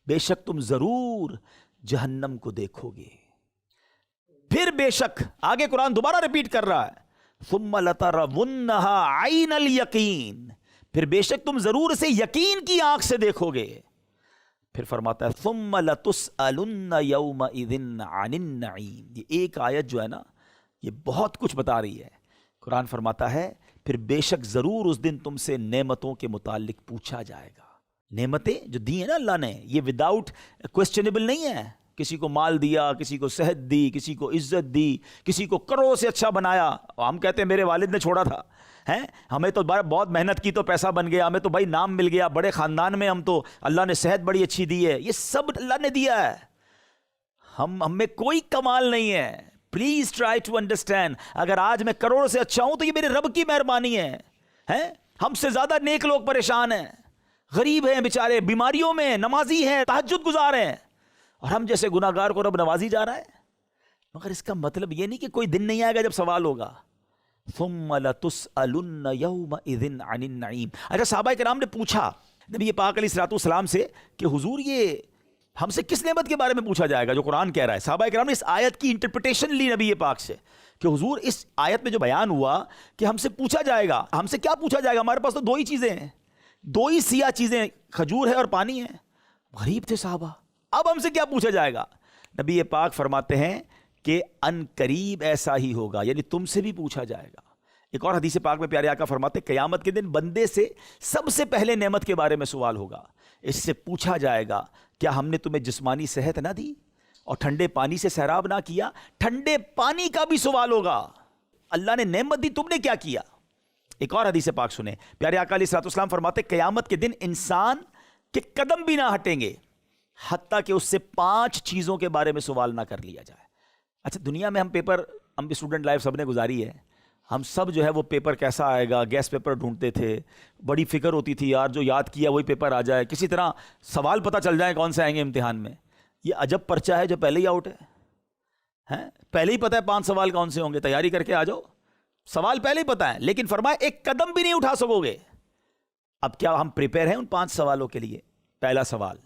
[SPEAKER 2] بے شک تم ضرور جہنم کو دیکھو گے۔ پھر بے شک آگے قرآن دوبارہ ریپیٹ کر رہا ہے ثم لترونها عین الیقین، پھر بے شک تم ضرور اسے یقین کی آنکھ سے دیکھو گے۔ پھر فرماتا ہے ثم لتسألن یومئذ عن النعیم۔ یہ ایک آیت جو ہے نا یہ بہت کچھ بتا رہی ہے۔ قرآن فرماتا ہے پھر بے شک ضرور اس دن تم سے نعمتوں کے متعلق پوچھا جائے گا۔ نعمتیں جو دی ہیں نا اللہ نے، یہ وداؤٹ کوسچنیبل نہیں ہے۔ کسی کو مال دیا، کسی کو صحت دی، کسی کو عزت دی، کسی کو کروڑوں سے اچھا بنایا۔ ہم کہتے ہیں میرے والد نے چھوڑا تھا، ہمیں تو بہت محنت کی تو پیسہ بن گیا، ہمیں تو بھائی نام مل گیا، بڑے خاندان میں ہم تو، اللہ نے صحت بڑی اچھی دی ہے۔ یہ سب اللہ نے دیا ہے، ہم میں کوئی کمال نہیں ہے۔ پلیز ٹرائی ٹو انڈرسٹینڈ، اگر آج میں کروڑ سے اچھا ہوں تو یہ میرے رب کی مہربانی ہے۔ ہم سے زیادہ نیک لوگ پریشان ہیں، غریب ہیں بیچارے، بیماریوں میں، نمازی ہیں، تہجد گزار ہیں، اور ہم جیسے گناہگار کو رب نوازی جا رہا ہے۔ مگر اس کا مطلب یہ نہیں کہ کوئی دن نہیں آئے گا جب سوال ہوگا۔ ثم لتسألن یومئذ عن النعیم۔ اچھا صحابہ کرام نے پوچھا نبی پاک علیہ الصلوۃ والسلام سے کہ حضور یہ ہم سے کس نعمت کے بارے میں پوچھا جائے گا جو قرآن کہہ رہا ہے؟ صحابہ کرام نے اس آیت کی انٹرپریٹیشن لی نبی پاک سے کہ حضور اس آیت میں جو بیان ہوا کہ ہم سے پوچھا جائے گا، ہم سے کیا پوچھا جائے گا؟ ہمارے پاس تو 2 ہی چیزیں ہیں، 2 ہی سیاہ چیزیں، کھجور ہے اور پانی ہے۔ غریب تھے صحابہ، اب ہم سے کیا پوچھا جائے گا؟ نبی پاک فرماتے ہیں کہ ان قریب ایسا ہی ہوگا، یعنی تم سے بھی پوچھا جائے گا۔ ایک اور حدیث پاک میں پیارے آقا فرماتے ہیں قیامت کے دن بندے سے سب سے پہلے نعمت کے بارے میں سوال ہوگا۔ اس سے پوچھا جائے گا کیا ہم نے تمہیں جسمانی صحت نہ دی اور ٹھنڈے پانی سے سیراب نہ کیا؟ ٹھنڈے پانی کا بھی سوال ہوگا۔ اللہ نے نعمت دی، تم نے کیا کیا؟ ایک اور حدیث پاک سنیں، پیارے آقا علیہ الصلوۃ والسلام فرماتے قیامت کے دن انسان کے قدم بھی نہ ہٹیں گے حتیٰ کہ اس سے 5 چیزوں کے بارے میں سوال نہ کر لیا جائے۔ اچھا دنیا میں ہم بھی اسٹوڈنٹ لائف سب نے گزاری ہے، ہم سب جو ہے وہ پیپر کیسا آئے گا، گیس پیپر ڈھونڈتے تھے، بڑی فکر ہوتی تھی یار جو یاد کیا وہی پیپر آ جائے، کسی طرح سوال پتہ چل جائے کون سے آئیں گے امتحان میں۔ یہ عجب پرچہ ہے جو پہلے ہی آؤٹ ہے، پہلے ہی پتہ ہے 5 سوال کون سے ہوں گے، تیاری کر کے آ جاؤ، سوال پہلے ہی پتہ ہے، لیکن فرمایا ایک قدم بھی نہیں اٹھا سکو گے۔ اب کیا ہم پریپیئر ہیں ان 5 سوالوں کے لیے؟ پہلا سوال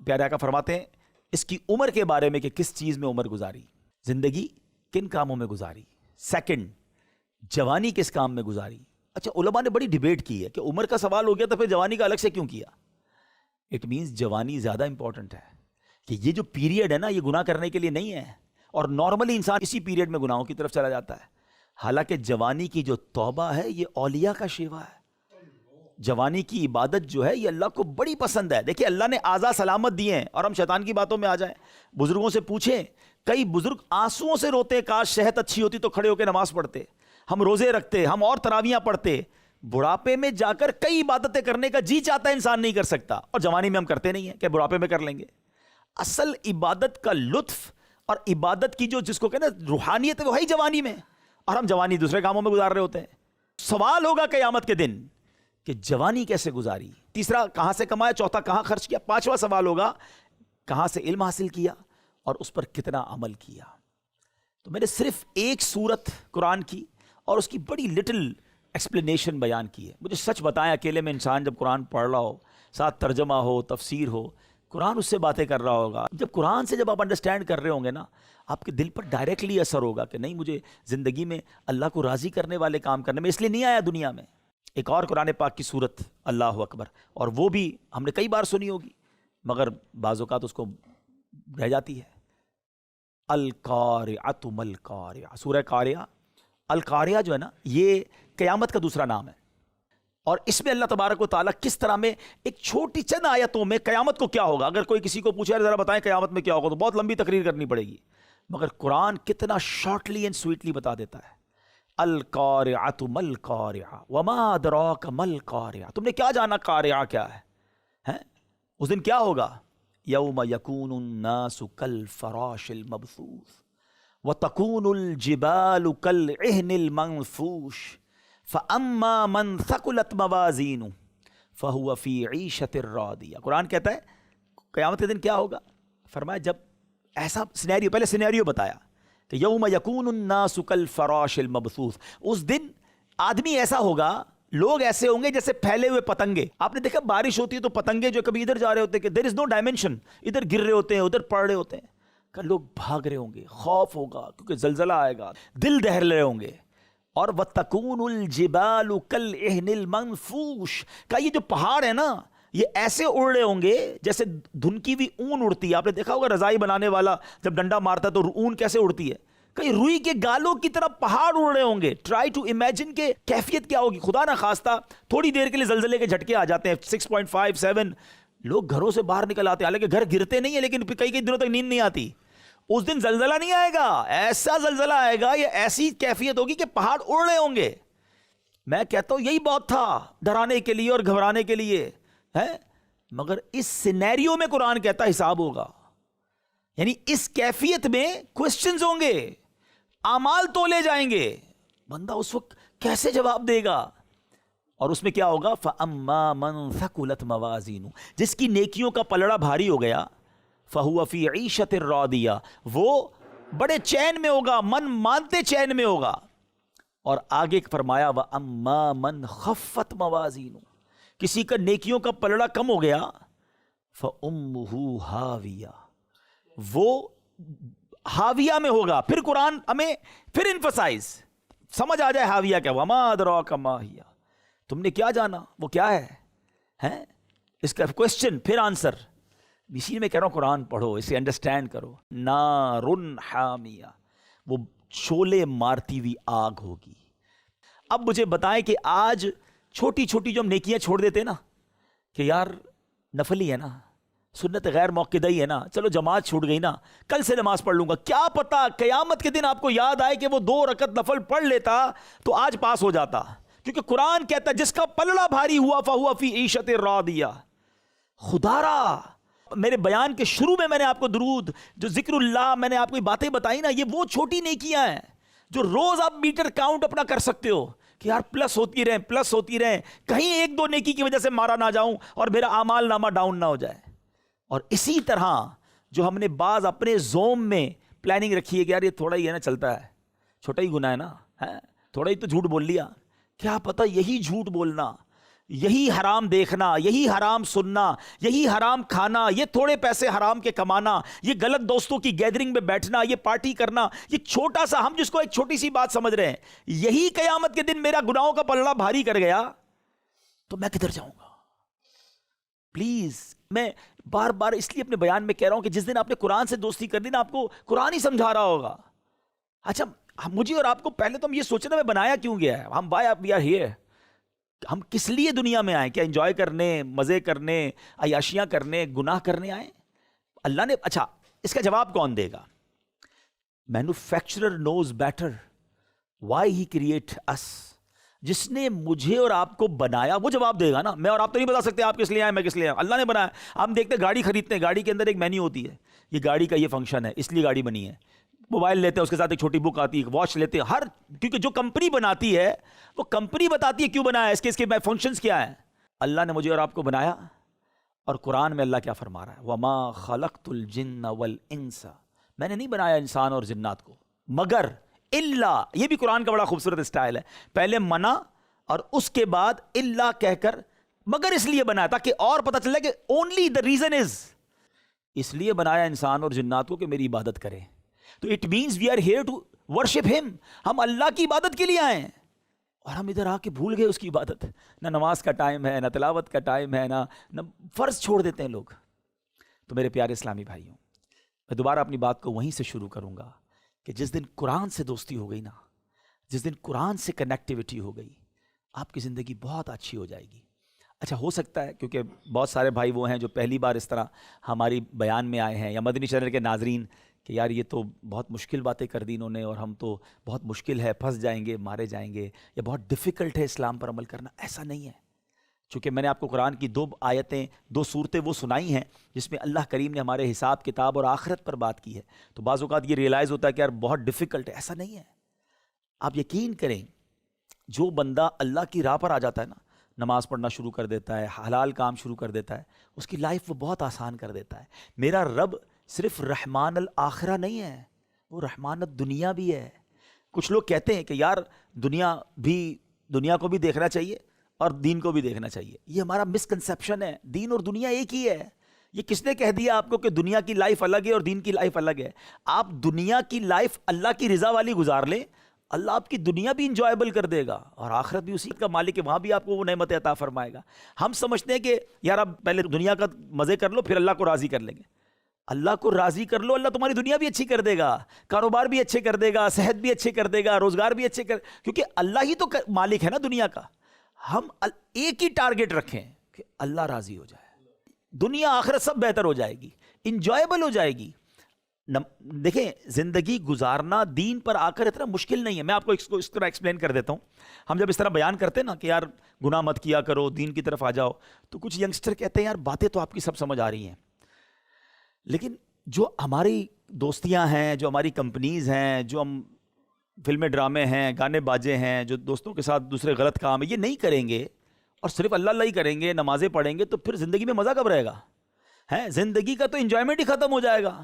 [SPEAKER 2] پیارے آقا فرماتے ہیں اس کی عمر کے بارے میں کہ کس چیز میں عمر گزاری، زندگی کن کاموں میں گزاری۔ سیکنڈ، جوانی کس کام میں گزاری۔ اچھا علماء نے بڑی ڈیبیٹ کی ہے کہ عمر کا سوال ہو گیا تو پھر جوانی کا الگ سے کیوں کیا؟ اٹ مینز جوانی زیادہ امپورٹنٹ ہے کہ یہ جو پیریڈ ہے نا یہ گناہ کرنے کے لیے نہیں ہے، اور نارملی انسان اسی پیریڈ میں گناہوں کی طرف چلا جاتا ہے، حالانکہ جوانی کی جو توبہ ہے یہ اولیاء کا شیوا ہے۔ جوانی کی عبادت جو ہے یہ اللہ کو بڑی پسند ہے۔ دیکھیں اللہ نے اعضاء سلامت دیے ہیں، اور ہم شیطان کی باتوں میں آ جائیں، بزرگوں سے پوچھیں، کئی بزرگ آنسوؤں سے روتے کاش صحت اچھی ہوتی تو کھڑے ہو کے نماز پڑھتے، ہم روزے رکھتے، ہم اور تراویحاں پڑھتے، بڑھاپے میں جا کر کئی عبادتیں کرنے کا جی چاہتا ہے انسان نہیں کر سکتا، اور جوانی میں ہم کرتے نہیں ہیں کہ بڑھاپے میں کر لیں گے۔ اصل عبادت کا لطف اور عبادت کی جو جس کو کہنا روحانیت ہے وہ ہے جوانی میں، اور ہم جوانی دوسرے کاموں میں گزار رہے ہوتے ہیں۔ سوال ہوگا قیامت کے دن کہ جوانی کیسے گزاری، تیسرا کہاں سے کمایا، چوتھا کہاں خرچ کیا، پانچواں سوال ہوگا کہاں سے علم حاصل کیا اور اس پر کتنا عمل کیا۔ تو میں نے صرف ایک سورت قرآن کی اور اس کی بڑی لٹل ایکسپلینیشن بیان کی ہے۔ مجھے سچ بتائیں اکیلے میں انسان جب قرآن پڑھ رہا ہو، ساتھ ترجمہ ہو، تفسیر ہو، قرآن اس سے باتیں کر رہا ہوگا، جب قرآن سے جب آپ انڈرسٹینڈ کر رہے ہوں گے نا آپ کے دل پر ڈائریکٹلی اثر ہوگا کہ نہیں مجھے زندگی میں اللہ کو راضی کرنے والے کام کرنے میں اس لیے نہیں آیا دنیا میں۔ ایک اور قرآن پاک کی صورت اللہ اکبر، اور وہ بھی ہم نے کئی بار سنی ہوگی مگر بعض اوقات اس کو رہ جاتی ہے، القارعۃ ما القارعۃ، سورہ قاریہ۔ القاریہ جو ہے نا یہ قیامت کا دوسرا نام ہے، اور اس میں اللہ تبارک و تعالیٰ کس طرح میں ایک چھوٹی چند آیتوں میں قیامت کو کیا ہوگا، اگر کوئی کسی کو پوچھے ذرا بتائیں قیامت میں کیا ہوگا تو بہت لمبی تقریر کرنی پڑے گی، مگر قرآن کتنا شارٹلی اینڈ سویٹلی بتا دیتا ہے۔ القارعۃ ما القارعۃ وما ادراک ما القارعۃ، تم نے کیا جانا قارعہ کیا ہے؟ اس دن کیا ہوگا؟ یوم یکون الناس کالفراش المبثوث وتکون الجبال کالعہن المنفوش فاما من ثقلت موازینہ فہو فی عیشۃ راضیہ۔ قرآن کہتا ہے قیامت کے دن کیا ہوگا؟ فرمایا جب ایسا سینیریو، پہلے سینیریو بتایا کہ یوم یکون الناس کالفراش المبثوث، اس دن آدمی ایسا ہوگا، لوگ ایسے ہوں گے جیسے پھیلے ہوئے پتنگے۔ آپ نے دیکھا بارش ہوتی ہے تو پتنگے جو کبھی ادھر جا رہے ہوتے ہیں کہ دیر از نو ڈائمینشن، ادھر گر رہے ہوتے ہیں ادھر پڑ رہے ہوتے ہیں، کہ لوگ بھاگ رہے ہوں گے، خوف ہوگا کیونکہ زلزلہ آئے گا، دل دہل رہے ہوں گے۔ اور وَتَكُونُ الْجِبَالُ كَالْعِهْنِ الْمَنْفُوشِ، کہ یہ جو پہاڑ ہے نا یہ ایسے اڑ رہے ہوں گے جیسے دھنکی ہوئی اون اڑتی ہے۔ آپ نے دیکھا ہوگا رضائی بنانے والا جب ڈنڈا مارتا ہے تو اون کیسے اڑتی ہے، کہ روئی کے گالوں کی طرح پہاڑ اڑ رہے ہوں گے۔ ٹرائی ٹو امیجن کہ کیفیت کیا ہوگی۔ خدا نہ خواستہ تھوڑی دیر کے لیے زلزلے کے جھٹکے آ جاتے ہیں 6.5 7، لوگ گھروں سے باہر نکل آتے ہیں، حالانکہ گھر گرتے نہیں ہیں لیکن کئی دنوں تک نیند نہیں آتی۔ اس دن زلزلہ نہیں آئے گا، ایسا زلزلہ آئے گا، یہ ایسی کیفیت ہوگی کہ پہاڑ اڑ رہے ہوں گے۔ میں کہتا ہوں یہی بہت تھا ڈرانے کے لیے اور گھبرانے کے لیے ہے، مگر اس سینیریو میں قرآن کہتا حساب ہوگا، یعنی اس کیفیت میں کوسچنز ہوں گے، اعمال تولے جائیں گے، بندہ اس وقت کیسے جواب دے گا؟ اور اس میں کیا ہوگا؟ فَأَمَّا مَنْ ثَقُلَتْ مَوَازِينُهُ، جس کی نیکیوں کا پلڑا بھاری ہو گیا، فَهُوَ فِي عِيشَةٍ رَاضِيَةٍ، وہ بڑے چین میں ہوگا، من مانتے چین میں ہوگا۔ اور آگے فرمایا وَأَمَّا مَنْ خَفَّتْ مَوَازِينُهُ، کسی کا نیکیوں کا پلڑا کم ہو گیا، فَأُمُّهُ هَاوِيَةٌ، وہ ہاویہ میں ہوگا۔ پھر قرآن ہمیں پھر انفسائز سمجھ آ جائے ہاویہ کیا، وَمَا أَدْرَاكَ مَا هِيَ، تم نے کیا جانا وہ کیا ہے، اس کا کوسچن پھر آنسر۔ اسی میں کہہ رہا ہوں قرآن پڑھو، اسے انڈرسٹینڈ کرو۔ نارن حامیہ، وہ شعلے مارتی ہوئی آگ ہوگی۔ اب مجھے بتائیں کہ آج چھوٹی چھوٹی جو ہم نیکیاں چھوڑ دیتے ہیں نا کہ یار نفل ہی ہے نا، سنت غیر موقدہ ہی ہے نا، چلو جماعت چھوٹ گئی نا، کل سے نماز پڑھ لوں گا، کیا پتا قیامت کے دن آپ کو یاد آئے کہ وہ 2 رکعت نفل پڑھ لیتا تو آج پاس ہو جاتا، کیونکہ قرآن کہتا ہے جس کا پلڑا بھاری ہوا فہو فی عیشت راضیہ. خدارا میرے بیان کے شروع میں نے آپ کو درود جو ذکر اللہ میں نے آپ کو باتیں بتائی نا, یہ وہ چھوٹی نیکیاں ہیں جو روز آپ میٹر کاؤنٹ اپنا کر سکتے ہو کہ یار پلس ہوتی رہیں, کہیں ایک دو نیکی کی وجہ سے مارا نہ جاؤں اور میرا اعمال نامہ ڈاؤن نہ ہو جائے. اور اسی طرح جو ہم نے بعض اپنے زوم میں پلاننگ رکھی ہے کہ یار یہ تھوڑا ہی ہے نا, چلتا ہے, چھوٹا ہی گناہ ہے نا, تھوڑا ہی تو جھوٹ بول لیا, کیا پتہ یہی جھوٹ بولنا, یہی حرام دیکھنا, یہی حرام سننا, یہی حرام کھانا, یہ تھوڑے پیسے حرام کے کمانا, یہ غلط دوستوں کی گیدرنگ میں بیٹھنا, یہ پارٹی کرنا, یہ چھوٹا سا ہم جس کو ایک چھوٹی سی بات سمجھ رہے ہیں, یہی قیامت کے دن میرا گناہوں کا پلڑا بھاری کر گیا تو میں کدھر جاؤں گا. پلیز میں بار بار اس لیے اپنے بیان میں کہہ رہا ہوں کہ جس دن آپ نے قرآن سے دوستی کر دی نا, آپ کو قرآن ہی سمجھا رہا ہوگا. اچھا مجھے اور آپ کو پہلے تو ہم یہ سوچنا میں بنایا کیوں گیا ہے, ہم وی آر ہیئر, ہم کس لیے دنیا میں آئے, کیا انجوائے کرنے, مزے کرنے, عیاشیاں کرنے, گناہ کرنے آئے اللہ نے. اچھا اس کا جواب کون دے گا؟ Manufacturer knows better why he create us. جس نے مجھے اور آپ کو بنایا وہ جواب دے گا نا. میں اور آپ تو نہیں بتا سکتے آپ کس لیے آئے, میں کس لیے آیا, اللہ نے بنایا. ہم دیکھتے گاڑی خریدتے ہیں, گاڑی کے اندر ایک مینیو ہوتی ہے, یہ گاڑی کا یہ فنکشن ہے اس لیے گاڑی بنی ہے. موبائل لیتے ہیں اس کے ساتھ ایک چھوٹی بک آتی ہے, واچ لیتے ہیں, ہر کیونکہ جو کمپنی بناتی ہے وہ کمپنی بتاتی ہے کیوں بنایا ہے, اس کے فنکشنز کیا ہیں. اللہ نے مجھے اور آپ کو بنایا, اور قرآن میں اللہ کیا فرما رہا ہے, وما خلقت الجن والانس, میں نے نہیں بنایا انسان اور جنات کو مگر الا. یہ بھی قرآن کا بڑا خوبصورت اسٹائل ہے, پہلے منع اور اس کے بعد الا کہہ کر مگر اس لیے بنایا تاکہ اور پتہ چلے کہ اونلی دا ریزن از, اس لیے بنایا انسان اور جنات کو کہ میری عبادت کریں. تو it means we are here to worship ہم, ہم اللہ کی عبادت کے لیے آئے ہیں اور ہم ادھر آ کے بھول گئے اس کی عبادت. نہ نماز کا ٹائم ہے, نہ تلاوت کا ٹائم ہے, نہ فرض چھوڑ دیتے ہیں لوگ. تو میرے پیارے اسلامی بھائیوں, میں دوبارہ اپنی بات کو وہیں سے شروع کروں گا کہ جس دن قرآن سے دوستی ہو گئی نا, جس دن قرآن سے کنیکٹیوٹی ہو گئی, آپ کی زندگی بہت اچھی ہو جائے گی. اچھا ہو سکتا ہے کیونکہ بہت سارے بھائی وہ ہیں جو پہلی بار اس طرح ہماری بیان میں آئے ہیں, یا مدنی چینل کے ناظرین, کہ یار یہ تو بہت مشکل باتیں کر دی انہوں نے, اور ہم تو بہت مشکل ہے, پھنس جائیں گے, مارے جائیں گے, یا بہت ڈیفیکلٹ ہے اسلام پر عمل کرنا. ایسا نہیں ہے, چونکہ میں نے آپ کو قرآن کی 2 آیتیں 2 صورتیں وہ سنائی ہیں جس میں اللہ کریم نے ہمارے حساب کتاب اور آخرت پر بات کی ہے. تو بعض اوقات یہ ریئلائز ہوتا ہے کہ یار بہت ڈیفیکلٹ ہے, ایسا نہیں ہے. آپ یقین کریں, جو بندہ اللہ کی راہ پر آ جاتا ہے نا, نماز پڑھنا شروع کر دیتا ہے, حلال کام شروع کر دیتا ہے, اس کی لائف وہ بہت آسان کر دیتا ہے. میرا رب صرف رحمان الآخرہ نہیں ہے, وہ رحمان الدنیا بھی ہے. کچھ لوگ کہتے ہیں کہ یار دنیا کو بھی دیکھنا چاہیے اور دین کو بھی دیکھنا چاہیے. یہ ہمارا مسکنسیپشن ہے, دین اور دنیا ایک ہی ہے. یہ کس نے کہہ دیا آپ کو کہ دنیا کی لائف الگ ہے اور دین کی لائف الگ ہے؟ آپ دنیا کی لائف اللہ کی رضا والی گزار لیں, اللہ آپ کی دنیا بھی انجوائبل کر دے گا, اور آخرت بھی اسی کا مالک ہے, وہاں بھی آپ کو وہ نعمت عطا فرمائے گا. ہم سمجھتے ہیں کہ یار اب پہلے دنیا کا مزے کر لو پھر اللہ کو راضی کر لیں گے. اللہ کو راضی کر لو, اللہ تمہاری دنیا بھی اچھی کر دے گا, کاروبار بھی اچھے کر دے گا, صحت بھی اچھے کر دے گا, روزگار بھی اچھے کیونکہ اللہ ہی تو مالک ہے نا دنیا کا. ہم ایک ہی ٹارگٹ رکھیں کہ اللہ راضی ہو جائے, دنیا آخرت سب بہتر ہو جائے گی, انجوائبل ہو جائے گی. دیکھیں زندگی گزارنا دین پر آ کر اتنا مشکل نہیں ہے. میں آپ کو اس طرح ایکسپلین کر دیتا ہوں. ہم جب اس طرح بیان کرتے ہیں نا کہ یار گناہ مت کیا کرو, دین کی طرف آ جاؤ, تو کچھ ینگسٹر کہتے ہیں یار باتیں تو آپ کی سب سمجھ آ رہی ہیں, لیکن جو ہماری دوستیاں ہیں, جو ہماری کمپنیز ہیں, جو ہم فلمیں ڈرامے ہیں, گانے باجے ہیں, جو دوستوں کے ساتھ دوسرے غلط کام ہیں, یہ نہیں کریں گے اور صرف اللہ اللہ ہی کریں گے, نمازیں پڑھیں گے, تو پھر زندگی میں مزہ کب رہے گا؟ زندگی کا تو انجوائمنٹ ہی ختم ہو جائے گا.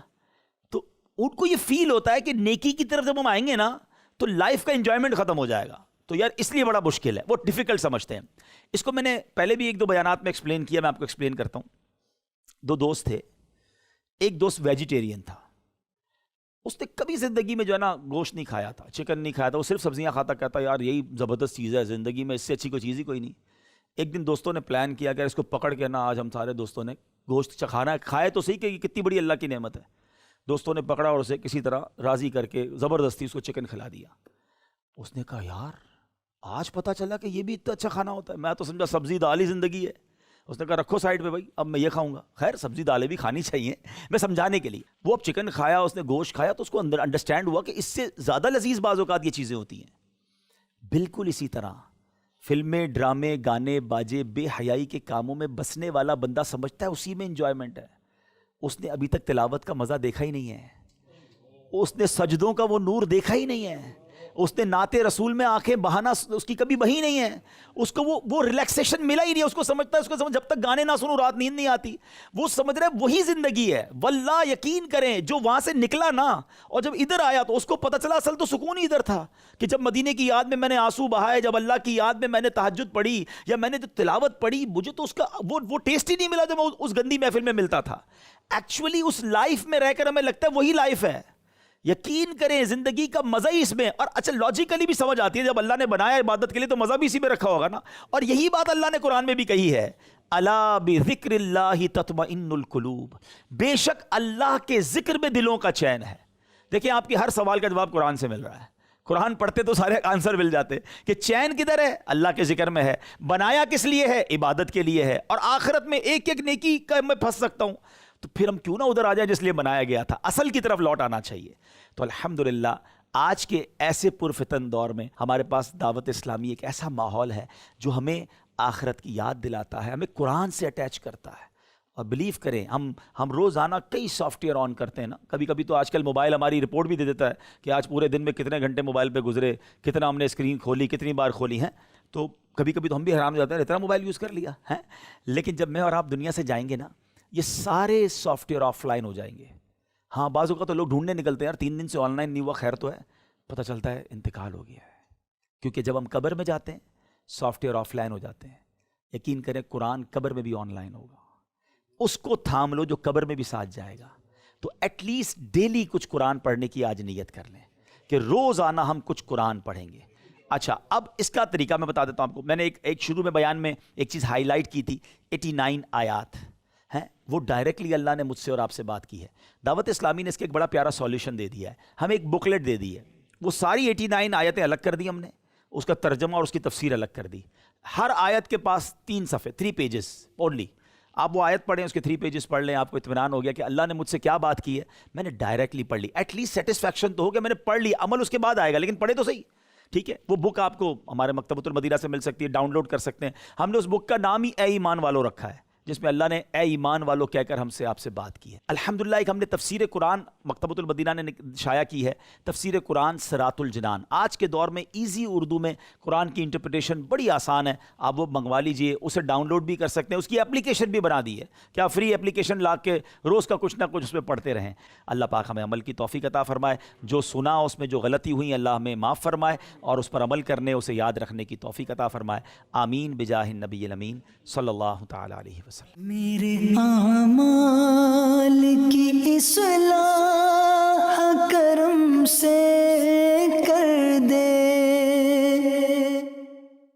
[SPEAKER 2] تو ان کو یہ فیل ہوتا ہے کہ نیکی کی طرف جب ہم آئیں گے نا تو لائف کا انجوائمنٹ ختم ہو جائے گا. تو یار اس لیے بڑا مشکل ہے, وہ ڈیفیکلٹ سمجھتے ہیں اس کو. میں نے پہلے بھی 1-2 بیانات میں ایکسپلین کیا, میں آپ کو ایکسپلین کرتا ہوں. 2 دوست تھے, ایک دوست ویجیٹیرین تھا, اس نے کبھی زندگی میں جو ہے نا گوشت نہیں کھایا تھا, چکن نہیں کھایا تھا, وہ صرف سبزیاں کھاتا, کہتا یار یہی زبردست چیز ہے زندگی میں, اس سے اچھی کوئی چیز ہی کوئی نہیں. ایک دن دوستوں نے پلان کیا کہ اس کو پکڑ کے نا آج ہم سارے دوستوں نے گوشت چکھانا ہے, کھائے تو صحیح کہ یہ کتنی بڑی اللہ کی نعمت ہے. دوستوں نے پکڑا اور اسے کسی طرح راضی کر کے زبردستی اس کو چکن کھلا دیا. اس نے کہا یار آج پتہ چلا کہ یہ بھی اتنا اچھا کھانا ہوتا ہے, میں تو سمجھا سبزی دال ہی زندگی ہے. اس نے کہا رکھو سائڈ پہ بھائی, اب میں یہ کھاؤں گا. خیر سبزی دالیں بھی کھانی چاہیے, میں سمجھانے کے لیے. وہ اب چکن کھایا, اس نے گوشت کھایا, تو اس کو اندر انڈرسٹینڈ ہوا کہ اس سے زیادہ لذیذ بعض اوقات یہ چیزیں ہوتی ہیں. بالکل اسی طرح فلمیں، ڈرامے، گانے، باجے، بے حیائی کے کاموں میں بسنے والا بندہ سمجھتا ہے اسی میں انجوائمنٹ ہے. اس نے ابھی تک تلاوت کا مزہ دیکھا ہی نہیں ہے، اس نے سجدوں کا وہ نور دیکھا ہی نہیں ہے، اس نے نعت رسول میں آنکھیں بہانا اس کی کبھی بہی نہیں ہے، اس کو وہ ریلیکسیشن ملا ہی نہیں ہے. اس کو سمجھتا ہے، اس کو سمجھ جب تک گانے نہ سنوں رات نیند نہیں آتی. وہ سمجھ رہا ہے وہی زندگی ہے. واللہ یقین کریں جو وہاں سے نکلا نا اور جب ادھر آیا تو اس کو پتہ چلا اصل تو سکون ہی ادھر تھا کہ جب مدینے کی یاد میں میں نے آنسو بہائے، جب اللہ کی یاد میں نے تہجد پڑھی یا میں نے جو تلاوت پڑھی، مجھے تو اس کا وہ ٹیسٹ ہی نہیں ملا جو اس گندی محفل میں ملتا تھا. ایکچولی اس لائف میں رہ کر ہمیں لگتا ہے وہی لائف ہے. یقین کریں زندگی کا مزہ ہی اس میں. اور اچھا لاجیکلی بھی سمجھ آتی ہے جب اللہ نے بنایا عبادت کے لیے تو مزہ بھی اسی میں رکھا ہوگا نا. اور یہی بات اللہ نے قرآن میں بھی کہی ہے، الا بذکر اللہ تطمئن القلوب، بے شک اللہ کے ذکر میں دلوں کا چین ہے. دیکھیں آپ کے ہر سوال کا جواب قرآن سے مل رہا ہے. قرآن پڑھتے تو سارے آنسر مل جاتے کہ چین کدھر ہے؟ اللہ کے ذکر میں ہے. بنایا کس لیے ہے؟ عبادت کے لیے ہے. اور آخرت میں ایک ایک نیکی کا میں پھنس سکتا ہوں، تو پھر ہم کیوں نہ ادھر آ جائیں جس لیے بنایا گیا تھا. اصل کی طرف لوٹ آنا چاہیے. تو الحمدللہ آج کے ایسے پرفتن دور میں ہمارے پاس دعوت اسلامی ایک ایسا ماحول ہے جو ہمیں آخرت کی یاد دلاتا ہے، ہمیں قرآن سے اٹیچ کرتا ہے. اور بلیو کریں ہم روزانہ کئی سافٹ ویئر آن کرتے ہیں نا. کبھی کبھی تو آج کل موبائل ہماری رپورٹ بھی دے دیتا ہے کہ آج پورے دن میں کتنے گھنٹے موبائل پہ گزرے، کتنا ہم نے اسکرین کھولی، کتنی بار کھولی ہیں. تو کبھی کبھی تو ہم بھی حیران ہو جاتے ہیں اتنا موبائل یوز کر لیا ہے. لیکن جب میں اور آپ دنیا سے جائیں گے نا، یہ سارے سافٹ ویئر آف لائن ہو جائیں گے. ہاں بعض اوقات تو لوگ ڈھونڈنے نکلتے ہیں یار 3 دن سے آن لائن نہیں ہوا، خیر تو ہے، پتہ چلتا ہے انتقال ہو گیا ہے. کیونکہ جب ہم قبر میں جاتے ہیں سافٹ ویئر آف لائن ہو جاتے ہیں. یقین کریں قرآن قبر میں بھی آن لائن ہوگا. اس کو تھام لو جو قبر میں بھی ساتھ جائے گا. تو ایٹ لیسٹ ڈیلی کچھ قرآن پڑھنے کی آج نیت کر لیں کہ روزانہ ہم کچھ قرآن پڑھیں گے. اچھا اب اس کا طریقہ میں بتا دیتا ہوں آپ کو. میں نے ایک شروع میں بیان میں ایک چیز ہائی لائٹ کی تھی، 89 آیات ہیں، وہ ڈائریکٹلی اللہ نے مجھ سے اور آپ سے بات کی ہے. دعوت اسلامی نے اس کے ایک بڑا پیارا سولوشن دے دیا ہے. ہمیں ایک بکلیٹ دے دی ہے، وہ ساری 89 آیتیں الگ کر دی ہم نے، اس کا ترجمہ اور اس کی تفسیر الگ کر دی. ہر آیت کے پاس 3 صفحے 3 پیجز اونلی. آپ وہ آیت پڑھیں، اس کے 3 پیجز پڑھ لیں، آپ کو اطمینان ہو گیا کہ اللہ نے مجھ سے کیا بات کی ہے. میں نے ڈائریکٹلی پڑھ لی. ایٹ لیسٹ سیٹسفیکشن تو ہو کہ میں نے پڑھ لی. عمل اس کے بعد آئے گا لیکن پڑھے تو صحیح. ٹھیک ہے، وہ بک آپ کو ہمارے مکتبۃ المدینہ سے مل سکتی ہے، ڈاؤن لوڈ کر سکتے ہیں. ہم نے اس بک کا نام ہی اے ایمان والو رکھا ہے، جس میں اللہ نے اے ایمان والو کہہ کر ہم سے آپ سے بات کی ہے. الحمدللہ ایک ہم نے تفسیر قرآن مکتبۃ المدینہ نے شائع کی ہے، تفسیر قرآن صراط الجنان. آج کے دور میں ایزی اردو میں قرآن کی انٹرپریٹیشن بڑی آسان ہے. آپ وہ منگوا لیجئے، اسے ڈاؤن لوڈ بھی کر سکتے ہیں. اس کی اپلیکیشن بھی بنا دی ہے کہ آپ فری اپلیکیشن لا کے روز کا کچھ نہ کچھ اس میں پڑھتے رہیں. اللہ پاک ہمیں عمل کی توفیق عطا فرمائے. جو سنا اس میں جو غلطی ہوئی اللہ ہمیں معاف فرمائے اور اس پر عمل کرنے، اسے یاد رکھنے کی توفیق عطا فرمائے. آمین بجاہ النبی الامین صلی اللہ تعالی علیہ وسلم.
[SPEAKER 1] میرے اعمال